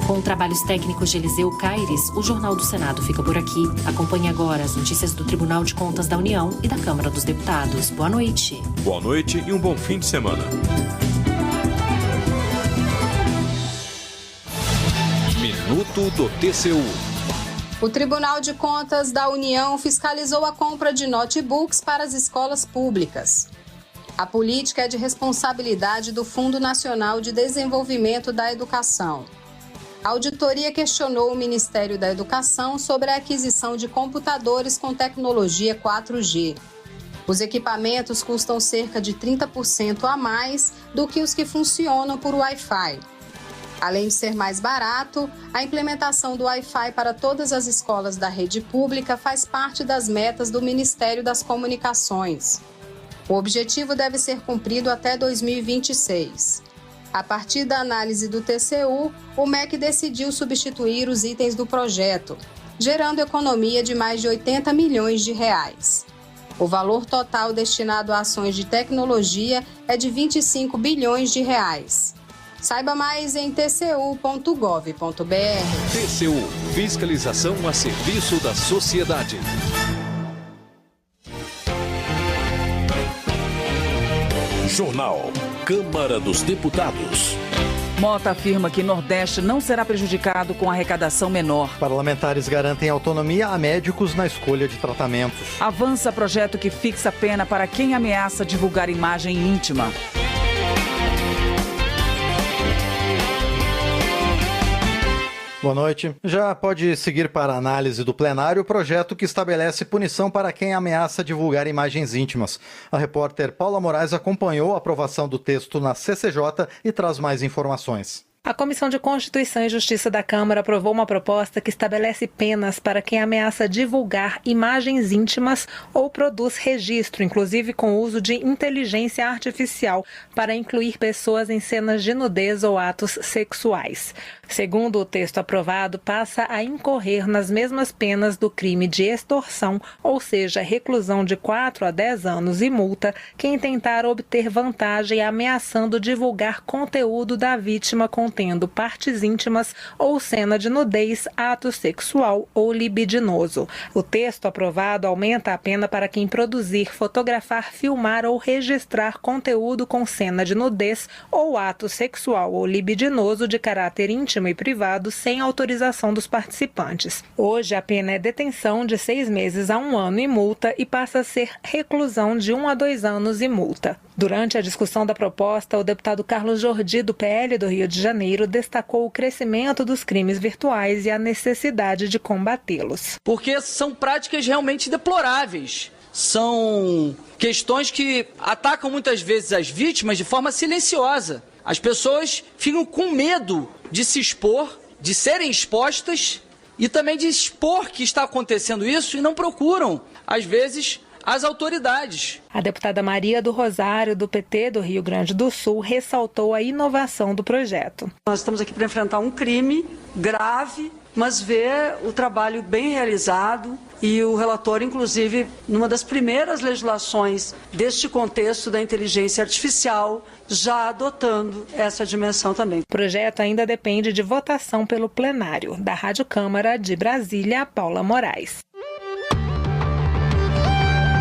Com trabalhos técnicos de Eliseu Caires, o Jornal do Senado fica por aqui. Acompanhe agora as notícias do Tribunal de Contas da União e da Câmara dos Deputados. Boa noite. Boa noite e um bom fim de semana. Minuto do TCU. O Tribunal de Contas da União fiscalizou a compra de notebooks para as escolas públicas. A política é de responsabilidade do Fundo Nacional de Desenvolvimento da Educação. A auditoria questionou o Ministério da Educação sobre a aquisição de computadores com tecnologia 4G. Os equipamentos custam cerca de 30% a mais do que os que funcionam por Wi-Fi. Além de ser mais barato, a implementação do Wi-Fi para todas as escolas da rede pública faz parte das metas do Ministério das Comunicações. O objetivo deve ser cumprido até 2026. A partir da análise do TCU, o MEC decidiu substituir os itens do projeto, gerando economia de mais de 80 milhões de reais. O valor total destinado a ações de tecnologia é de 25 bilhões de reais. Saiba mais em tcu.gov.br. TCU, fiscalização a serviço da sociedade. Jornal Câmara dos Deputados. Mota afirma que Nordeste não será prejudicado com arrecadação menor. Parlamentares garantem autonomia a médicos na escolha de tratamentos. Avança projeto que fixa pena para quem ameaça divulgar imagem íntima. Boa noite. Já pode seguir para a análise do plenário o projeto que estabelece punição para quem ameaça divulgar imagens íntimas. A repórter Paula Moraes acompanhou a aprovação do texto na CCJ e traz mais informações. A Comissão de Constituição e Justiça da Câmara aprovou uma proposta que estabelece penas para quem ameaça divulgar imagens íntimas ou produz registro, inclusive com o uso de inteligência artificial, para incluir pessoas em cenas de nudez ou atos sexuais. Segundo o texto aprovado, passa a incorrer nas mesmas penas do crime de extorsão, ou seja, reclusão de 4 a 10 anos e multa, quem tentar obter vantagem ameaçando divulgar conteúdo da vítima contendo partes íntimas ou cena de nudez, ato sexual ou libidinoso. O texto aprovado aumenta a pena para quem produzir, fotografar, filmar ou registrar conteúdo com cena de nudez ou ato sexual ou libidinoso de caráter íntimo e privado sem autorização dos participantes. Hoje, a pena é detenção de 6 meses a 1 ano e multa e passa a ser reclusão de 1 a 2 anos e multa. Durante a discussão da proposta, o deputado Carlos Jordi, do PL do Rio de Janeiro, destacou o crescimento dos crimes virtuais e a necessidade de combatê-los. Porque são práticas realmente deploráveis. São questões que atacam muitas vezes as vítimas de forma silenciosa. As pessoas ficam com medo de se expor, de serem expostas e também de expor que está acontecendo isso e não procuram, às vezes, as autoridades. A deputada Maria do Rosário, do PT do Rio Grande do Sul, ressaltou a inovação do projeto. Nós estamos aqui para enfrentar um crime grave, mas ver o trabalho bem realizado e o relatório, inclusive, numa das primeiras legislações deste contexto da inteligência artificial, já adotando essa dimensão também. O projeto ainda depende de votação pelo plenário. Da Rádio Câmara de Brasília, Paula Moraes.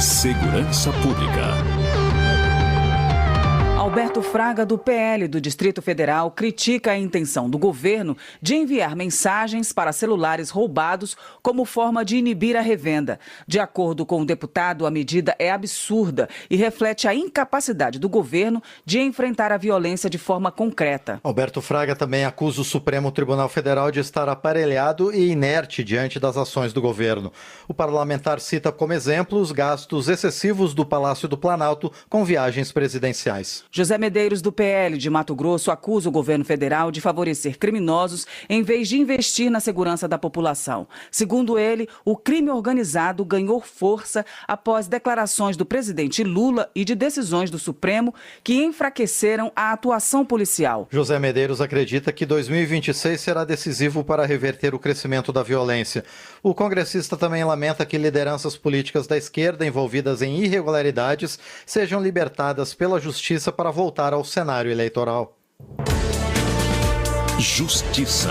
Segurança Pública. Alberto Fraga, do PL do Distrito Federal, critica a intenção do governo de enviar mensagens para celulares roubados como forma de inibir a revenda. De acordo com o deputado, a medida é absurda e reflete a incapacidade do governo de enfrentar a violência de forma concreta. Alberto Fraga também acusa o Supremo Tribunal Federal de estar aparelhado e inerte diante das ações do governo. O parlamentar cita como exemplo os gastos excessivos do Palácio do Planalto com viagens presidenciais. José Medeiros, do PL de Mato Grosso, acusa o governo federal de favorecer criminosos em vez de investir na segurança da população. Segundo ele, o crime organizado ganhou força após declarações do presidente Lula e de decisões do Supremo que enfraqueceram a atuação policial. José Medeiros acredita que 2026 será decisivo para reverter o crescimento da violência. O congressista também lamenta que lideranças políticas da esquerda envolvidas em irregularidades sejam libertadas pela justiça para voltar ao cenário eleitoral. Justiça.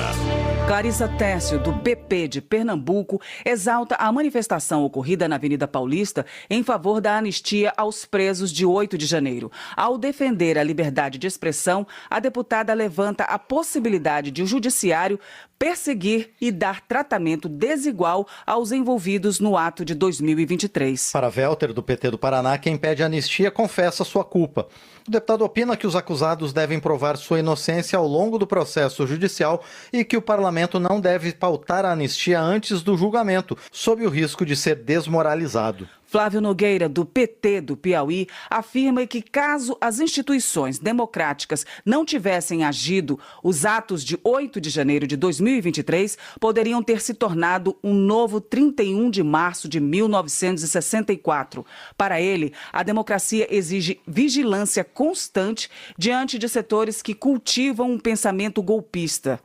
Clarissa Tércio, do PP de Pernambuco, exalta a manifestação ocorrida na Avenida Paulista em favor da anistia aos presos de 8 de janeiro. Ao defender a liberdade de expressão, a deputada levanta a possibilidade de o judiciário perseguir e dar tratamento desigual aos envolvidos no ato de 2023. Para Welter, do PT do Paraná, quem pede anistia confessa sua culpa. O deputado opina que os acusados devem provar sua inocência ao longo do processo judicial e que o parlamento não deve pautar a anistia antes do julgamento, sob o risco de ser desmoralizado. Flávio Nogueira, do PT do Piauí, afirma que caso as instituições democráticas não tivessem agido, os atos de 8 de janeiro de 2023 poderiam ter se tornado um novo 31 de março de 1964. Para ele, a democracia exige vigilância constante diante de setores que cultivam um pensamento golpista.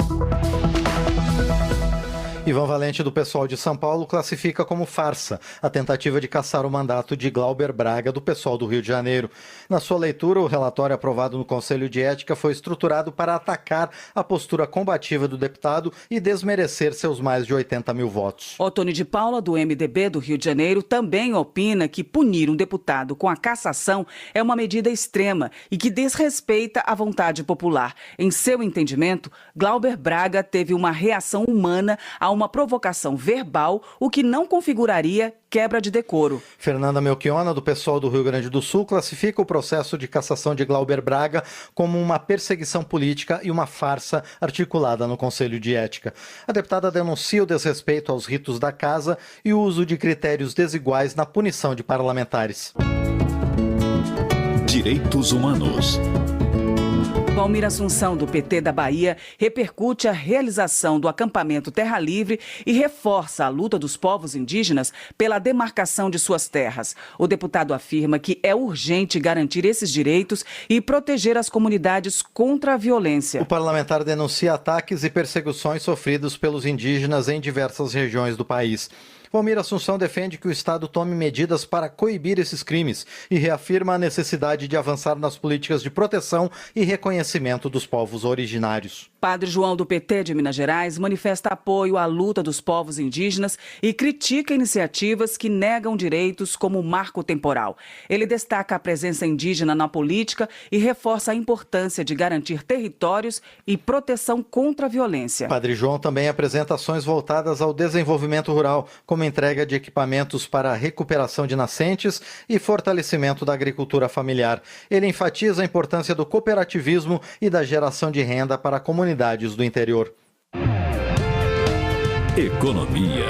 Ivan Valente, do PSOL de São Paulo, classifica como farsa a tentativa de cassar o mandato de Glauber Braga, do PSOL do Rio de Janeiro. Na sua leitura, o relatório aprovado no Conselho de Ética foi estruturado para atacar a postura combativa do deputado e desmerecer seus mais de 80 mil votos. Otônio de Paula, do MDB do Rio de Janeiro, também opina que punir um deputado com a cassação é uma medida extrema e que desrespeita a vontade popular. Em seu entendimento, Glauber Braga teve uma reação humana a uma provocação verbal, o que não configuraria quebra de decoro. Fernanda Melchiona, do PSOL do Rio Grande do Sul, classifica o processo de cassação de Glauber Braga como uma perseguição política e uma farsa articulada no Conselho de Ética. A deputada denuncia o desrespeito aos ritos da casa e o uso de critérios desiguais na punição de parlamentares. Direitos Humanos. Valmir Assunção, do PT da Bahia, repercute a realização do acampamento Terra Livre e reforça a luta dos povos indígenas pela demarcação de suas terras. O deputado afirma que é urgente garantir esses direitos e proteger as comunidades contra a violência. O parlamentar denuncia ataques e perseguições sofridos pelos indígenas em diversas regiões do país. Valmir Assunção defende que o Estado tome medidas para coibir esses crimes e reafirma a necessidade de avançar nas políticas de proteção e reconhecimento dos povos originários. Padre João, do PT de Minas Gerais, manifesta apoio à luta dos povos indígenas e critica iniciativas que negam direitos como o marco temporal. Ele destaca a presença indígena na política e reforça a importância de garantir territórios e proteção contra a violência. Padre João também apresenta ações voltadas ao desenvolvimento rural, como entrega de equipamentos para a recuperação de nascentes e fortalecimento da agricultura familiar. Ele enfatiza a importância do cooperativismo e da geração de renda para comunidades do interior. Economia.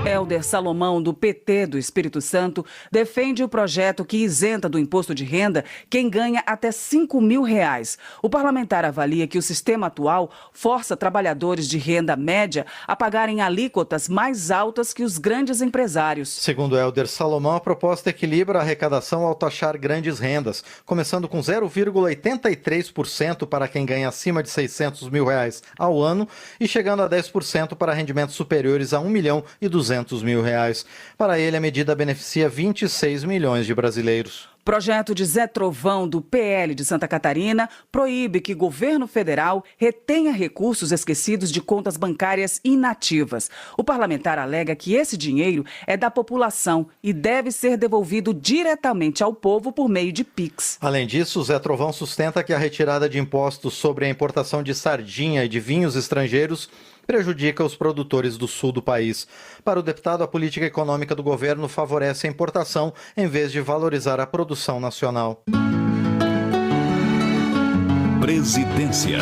Helder Salomão, do PT do Espírito Santo, defende o projeto que isenta do imposto de renda quem ganha até R$5.000. O parlamentar avalia que o sistema atual força trabalhadores de renda média a pagarem alíquotas mais altas que os grandes empresários. Segundo Helder Salomão, a proposta equilibra a arrecadação ao taxar grandes rendas, começando com 0,83% para quem ganha acima de R$600 mil ao ano e chegando a 10% para rendimentos superiores a R$1.200.000. Para ele, a medida beneficia 26 milhões de brasileiros. Projeto de Zé Trovão, do PL de Santa Catarina, proíbe que governo federal retenha recursos esquecidos de contas bancárias inativas. O parlamentar alega que esse dinheiro é da população e deve ser devolvido diretamente ao povo por meio de PIX. Além disso, Zé Trovão sustenta que a retirada de impostos sobre a importação de sardinha e de vinhos estrangeiros prejudica os produtores do sul do país. Para o deputado, a política econômica do governo favorece a importação em vez de valorizar a produção nacional. Presidência.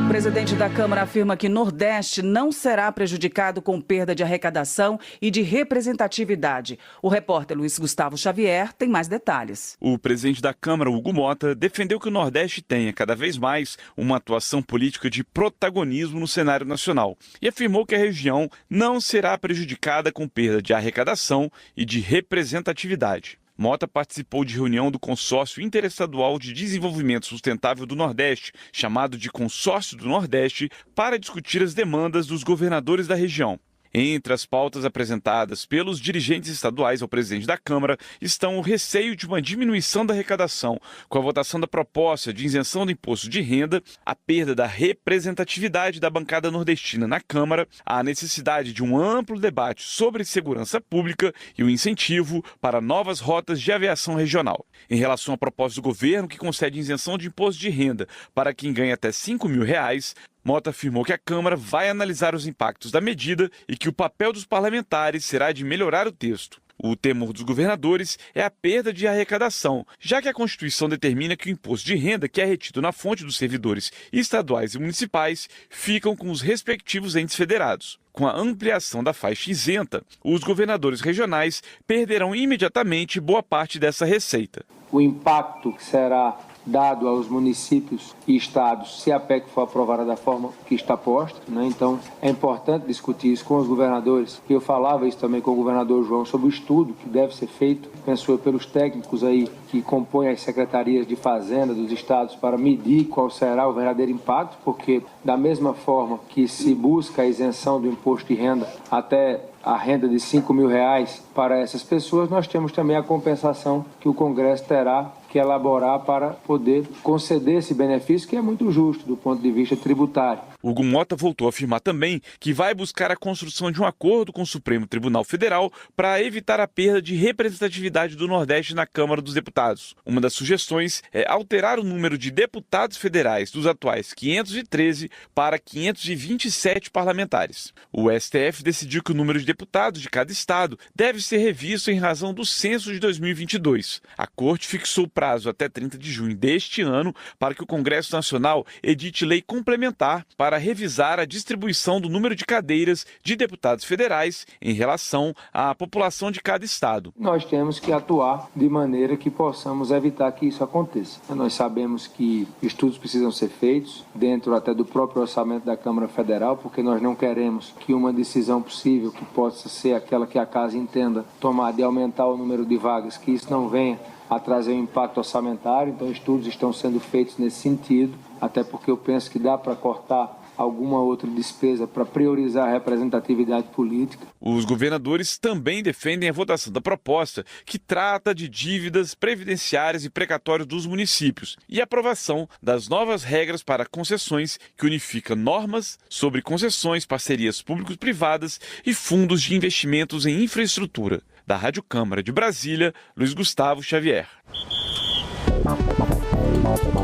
O presidente da Câmara afirma que Nordeste não será prejudicado com perda de arrecadação e de representatividade. O repórter Luiz Gustavo Xavier tem mais detalhes. O presidente da Câmara, Hugo Mota, defendeu que o Nordeste tenha cada vez mais uma atuação política de protagonismo no cenário nacional e afirmou que a região não será prejudicada com perda de arrecadação e de representatividade. Mota participou de reunião do Consórcio Interestadual de Desenvolvimento Sustentável do Nordeste, chamado de Consórcio do Nordeste, para discutir as demandas dos governadores da região. Entre as pautas apresentadas pelos dirigentes estaduais ao presidente da Câmara estão o receio de uma diminuição da arrecadação, com a votação da proposta de isenção do imposto de renda, a perda da representatividade da bancada nordestina na Câmara, a necessidade de um amplo debate sobre segurança pública e o incentivo para novas rotas de aviação regional. Em relação à proposta do governo que concede isenção de imposto de renda para quem ganha até R$ 5.000, Mota afirmou que a Câmara vai analisar os impactos da medida e que o papel dos parlamentares será de melhorar o texto. O temor dos governadores é a perda de arrecadação, já que a Constituição determina que o imposto de renda que é retido na fonte dos servidores estaduais e municipais ficam com os respectivos entes federados. Com a ampliação da faixa isenta, os governadores regionais perderão imediatamente boa parte dessa receita. O impacto que será dado aos municípios e estados se a PEC for aprovada da forma que está posta, né? Então é importante discutir isso com os governadores. Eu falava isso também com o governador João sobre o estudo que deve ser feito, penso eu, pelos técnicos aí que compõem as secretarias de fazenda dos estados para medir qual será o verdadeiro impacto, porque da mesma forma que se busca a isenção do imposto de renda até a renda de R$ 5.000 para essas pessoas, nós temos também a compensação que o Congresso terá que elaborar para poder conceder esse benefício, que é muito justo do ponto de vista tributário. Hugo Mota voltou a afirmar também que vai buscar a construção de um acordo com o Supremo Tribunal Federal para evitar a perda de representatividade do Nordeste na Câmara dos Deputados. Uma das sugestões é alterar o número de deputados federais dos atuais 513 para 527 parlamentares. O STF decidiu que o número de deputados de cada estado deve ser revisto em razão do censo de 2022. A Corte fixou o prazo até 30 de junho deste ano para que o Congresso Nacional edite lei complementar para revisar a distribuição do número de cadeiras de deputados federais em relação à população de cada estado. Nós temos que atuar de maneira que possamos evitar que isso aconteça. Nós sabemos que estudos precisam ser feitos dentro até do próprio orçamento da Câmara Federal, porque nós não queremos que uma decisão possível que possa ser aquela que a Casa entenda tomar de aumentar o número de vagas, que isso não venha a trazer um impacto orçamentário. Então estudos estão sendo feitos nesse sentido, até porque eu penso que dá para cortar alguma outra despesa para priorizar a representatividade política. Os governadores também defendem a votação da proposta que trata de dívidas previdenciárias e precatórios dos municípios e a aprovação das novas regras para concessões que unifica normas sobre concessões, parcerias público-privadas e fundos de investimentos em infraestrutura. Da Rádio Câmara de Brasília, Luiz Gustavo Xavier.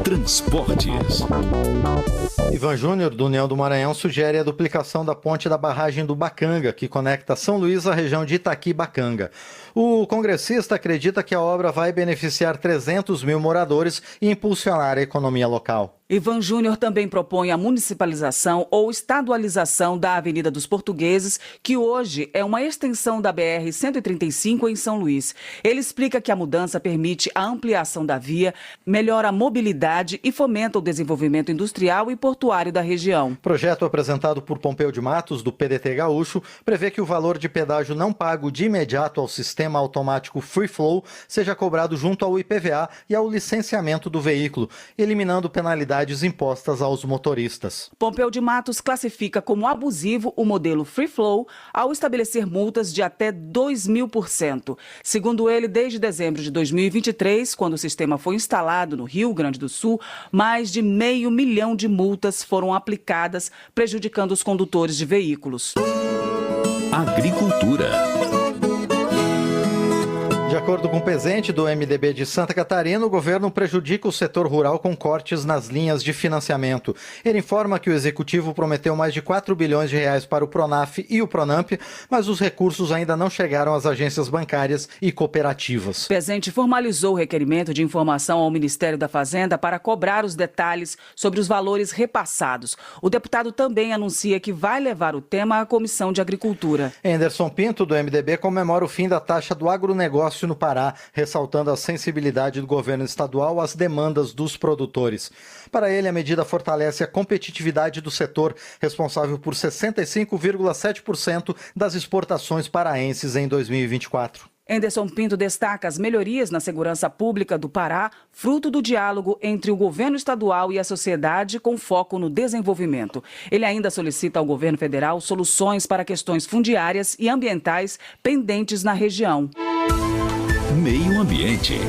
Transportes. Ivan Júnior, do União do Maranhão, sugere a duplicação da ponte da barragem do Bacanga, que conecta São Luís à região de Itaqui-Bacanga. O congressista acredita que a obra vai beneficiar 300 mil moradores e impulsionar a economia local. Ivan Júnior também propõe a municipalização ou estadualização da Avenida dos Portugueses, que hoje é uma extensão da BR-135 em São Luís. Ele explica que a mudança permite a ampliação da via, melhora a mobilidade e fomenta o desenvolvimento industrial e portuário da região. O projeto apresentado por Pompeu de Matos, do PDT Gaúcho, prevê que o valor de pedágio não pago de imediato ao sistema automático Free Flow seja cobrado junto ao IPVA e ao licenciamento do veículo, eliminando penalidades penalidades impostas aos motoristas. Pompeu de Matos classifica como abusivo o modelo Free Flow ao estabelecer multas de até 2.000%. Segundo ele, desde dezembro de 2023, quando o sistema foi instalado no Rio Grande do Sul, mais de 500 mil de multas foram aplicadas, prejudicando os condutores de veículos. Agricultura. De acordo com o presidente do MDB de Santa Catarina, o governo prejudica o setor rural com cortes nas linhas de financiamento. Ele informa que o executivo prometeu mais de 4 bilhões de reais para o Pronaf e o Pronamp, mas os recursos ainda não chegaram às agências bancárias e cooperativas. O presidente formalizou o requerimento de informação ao Ministério da Fazenda para cobrar os detalhes sobre os valores repassados. O deputado também anuncia que vai levar o tema à Comissão de Agricultura. Anderson Pinto, do MDB, comemora o fim da taxa do agronegócio no Pará, ressaltando a sensibilidade do governo estadual às demandas dos produtores. Para ele, a medida fortalece a competitividade do setor, responsável por 65,7% das exportações paraenses em 2024. Anderson Pinto destaca as melhorias na segurança pública do Pará, fruto do diálogo entre o governo estadual e a sociedade com foco no desenvolvimento. Ele ainda solicita ao governo federal soluções para questões fundiárias e ambientais pendentes na região. Meio Ambiente.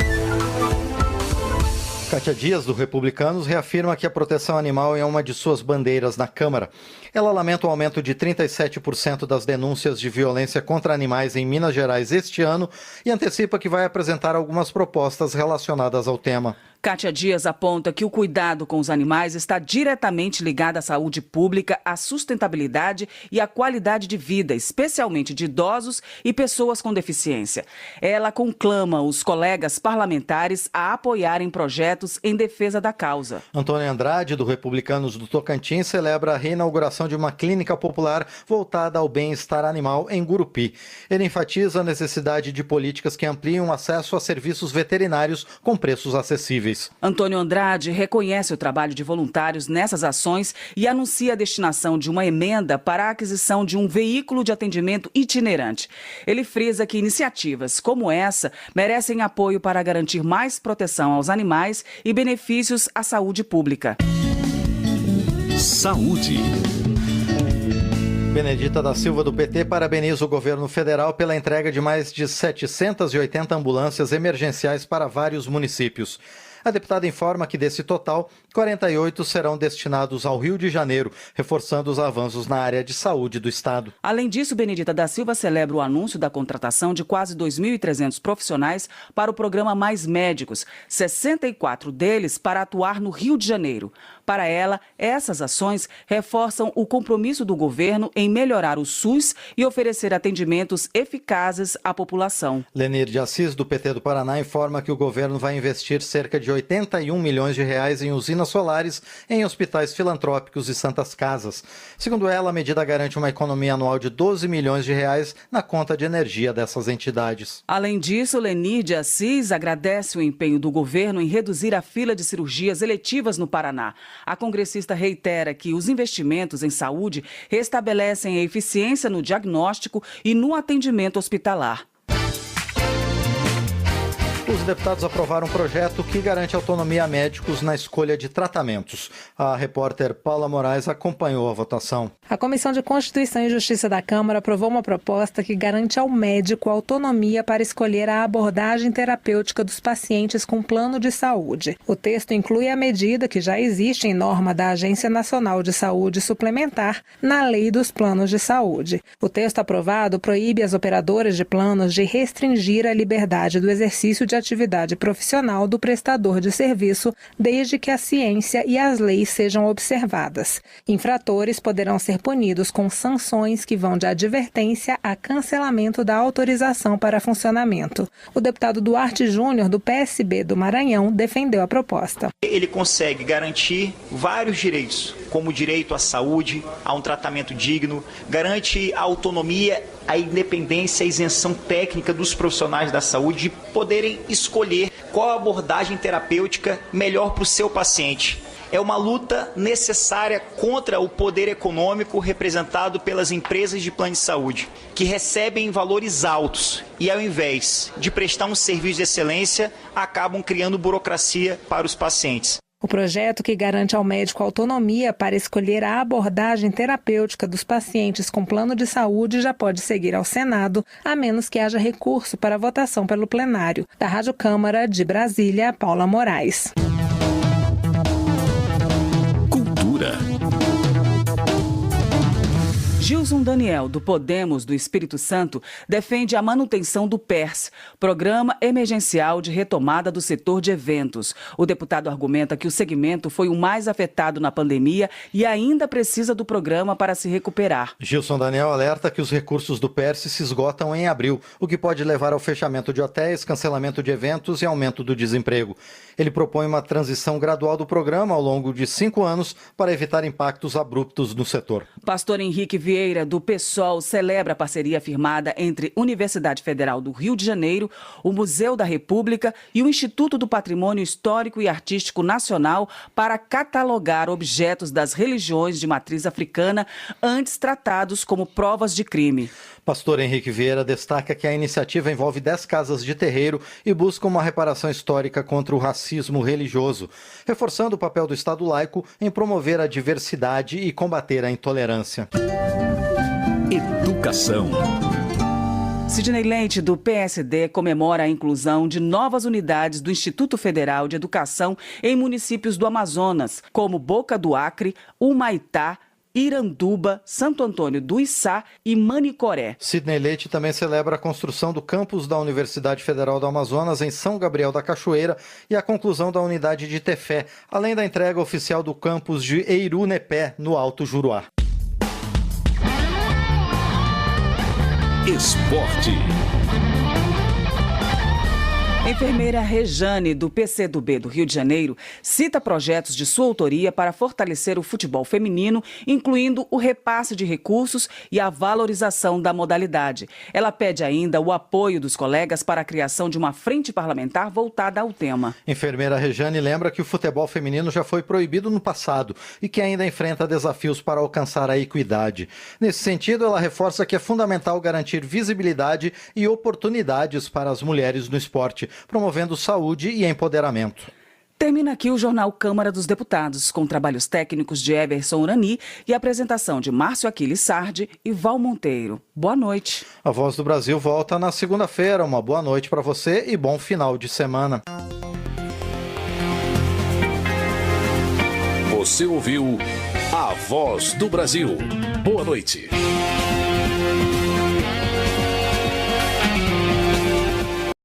Kátia Dias, do Republicanos, reafirma que a proteção animal é uma de suas bandeiras na Câmara. Ela lamenta o aumento de 37% das denúncias de violência contra animais em Minas Gerais este ano e antecipa que vai apresentar algumas propostas relacionadas ao tema. Kátia Dias aponta que o cuidado com os animais está diretamente ligado à saúde pública, à sustentabilidade e à qualidade de vida, especialmente de idosos e pessoas com deficiência. Ela conclama os colegas parlamentares a apoiarem projetos em defesa da causa. Antônio Andrade, do Republicanos do Tocantins, celebra a reinauguração de uma clínica popular voltada ao bem-estar animal em Gurupi. Ele enfatiza a necessidade de políticas que ampliem o acesso a serviços veterinários com preços acessíveis. Antônio Andrade reconhece o trabalho de voluntários nessas ações e anuncia a destinação de uma emenda para a aquisição de um veículo de atendimento itinerante. Ele frisa que iniciativas como essa merecem apoio para garantir mais proteção aos animais e benefícios à saúde pública. Saúde. Benedita da Silva, do PT, parabeniza o governo federal pela entrega de mais de 780 ambulâncias emergenciais para vários municípios. A deputada informa que, desse total, 48 serão destinados ao Rio de Janeiro, reforçando os avanços na área de saúde do estado. Além disso, Benedita da Silva celebra o anúncio da contratação de quase 2.300 profissionais para o programa Mais Médicos, 64 deles para atuar no Rio de Janeiro. Para ela, essas ações reforçam o compromisso do governo em melhorar o SUS e oferecer atendimentos eficazes à população. Lenir de Assis, do PT do Paraná, informa que o governo vai investir cerca de 81 milhões de reais em usinas solares em hospitais filantrópicos e santas casas. Segundo ela, a medida garante uma economia anual de 12 milhões de reais na conta de energia dessas entidades. Além disso, Lenir de Assis agradece o empenho do governo em reduzir a fila de cirurgias eletivas no Paraná. A congressista reitera que os investimentos em saúde restabelecem a eficiência no diagnóstico e no atendimento hospitalar. Os deputados aprovaram um projeto que garante autonomia a médicos na escolha de tratamentos. A repórter Paula Moraes acompanhou a votação. A Comissão de Constituição e Justiça da Câmara aprovou uma proposta que garante ao médico autonomia para escolher a abordagem terapêutica dos pacientes com plano de saúde. O texto inclui a medida que já existe em norma da Agência Nacional de Saúde Suplementar na Lei dos Planos de Saúde. O texto aprovado proíbe as operadoras de planos de restringir a liberdade do exercício de atividade profissional do prestador de serviço, desde que a ciência e as leis sejam observadas. Infratores poderão ser punidos com sanções que vão de advertência a cancelamento da autorização para funcionamento. O deputado Duarte Júnior, do PSB do Maranhão, defendeu a proposta. Ele consegue garantir vários direitos, como o direito à saúde, a um tratamento digno, garante a autonomia, a independência, a isenção técnica dos profissionais da saúde de poderem escolher qual abordagem terapêutica melhor para o seu paciente. É uma luta necessária contra o poder econômico representado pelas empresas de plano de saúde, que recebem valores altos e, ao invés de prestar um serviço de excelência, acabam criando burocracia para os pacientes. O projeto, que garante ao médico autonomia para escolher a abordagem terapêutica dos pacientes com plano de saúde, já pode seguir ao Senado, a menos que haja recurso para votação pelo plenário. Da Rádio Câmara de Brasília, Paula Moraes. Cultura. Gilson Daniel, do Podemos do Espírito Santo, defende a manutenção do PERS, Programa Emergencial de Retomada do Setor de Eventos. O deputado argumenta que o segmento foi o mais afetado na pandemia e ainda precisa do programa para se recuperar. Gilson Daniel alerta que os recursos do PERS se esgotam em abril, o que pode levar ao fechamento de hotéis, cancelamento de eventos e aumento do desemprego. Ele propõe uma transição gradual do programa ao longo de 5 anos para evitar impactos abruptos no setor. Pastor Henrique Vieira, do PSOL, celebra a parceria firmada entre Universidade Federal do Rio de Janeiro, o Museu da República e o Instituto do Patrimônio Histórico e Artístico Nacional para catalogar objetos das religiões de matriz africana antes tratados como provas de crime. Pastor Henrique Vieira destaca que a iniciativa envolve 10 casas de terreiro e busca uma reparação histórica contra o racismo religioso, reforçando o papel do Estado laico em promover a diversidade e combater a intolerância. Educação. Sidney Leite, do PSD, comemora a inclusão de novas unidades do Instituto Federal de Educação em municípios do Amazonas, como Boca do Acre, Humaitá, Iranduba, Santo Antônio do Içá e Manicoré. Sidney Leite também celebra a construção do campus da Universidade Federal do Amazonas em São Gabriel da Cachoeira e a conclusão da unidade de Tefé, além da entrega oficial do campus de Eirunepé, no Alto Juruá. Esporte. Enfermeira Rejane, do PCdoB do Rio de Janeiro, cita projetos de sua autoria para fortalecer o futebol feminino, incluindo o repasse de recursos e a valorização da modalidade. Ela pede ainda o apoio dos colegas para a criação de uma frente parlamentar voltada ao tema. Enfermeira Rejane lembra que o futebol feminino já foi proibido no passado e que ainda enfrenta desafios para alcançar a equidade. Nesse sentido, ela reforça que é fundamental garantir visibilidade e oportunidades para as mulheres no esporte, promovendo saúde e empoderamento. Termina aqui o Jornal Câmara dos Deputados, com trabalhos técnicos de Everson Urani e apresentação de Márcio Aquiles Sardi e Val Monteiro. Boa noite. A Voz do Brasil volta na segunda-feira. Uma boa noite para você e bom final de semana. Você ouviu A Voz do Brasil. Boa noite.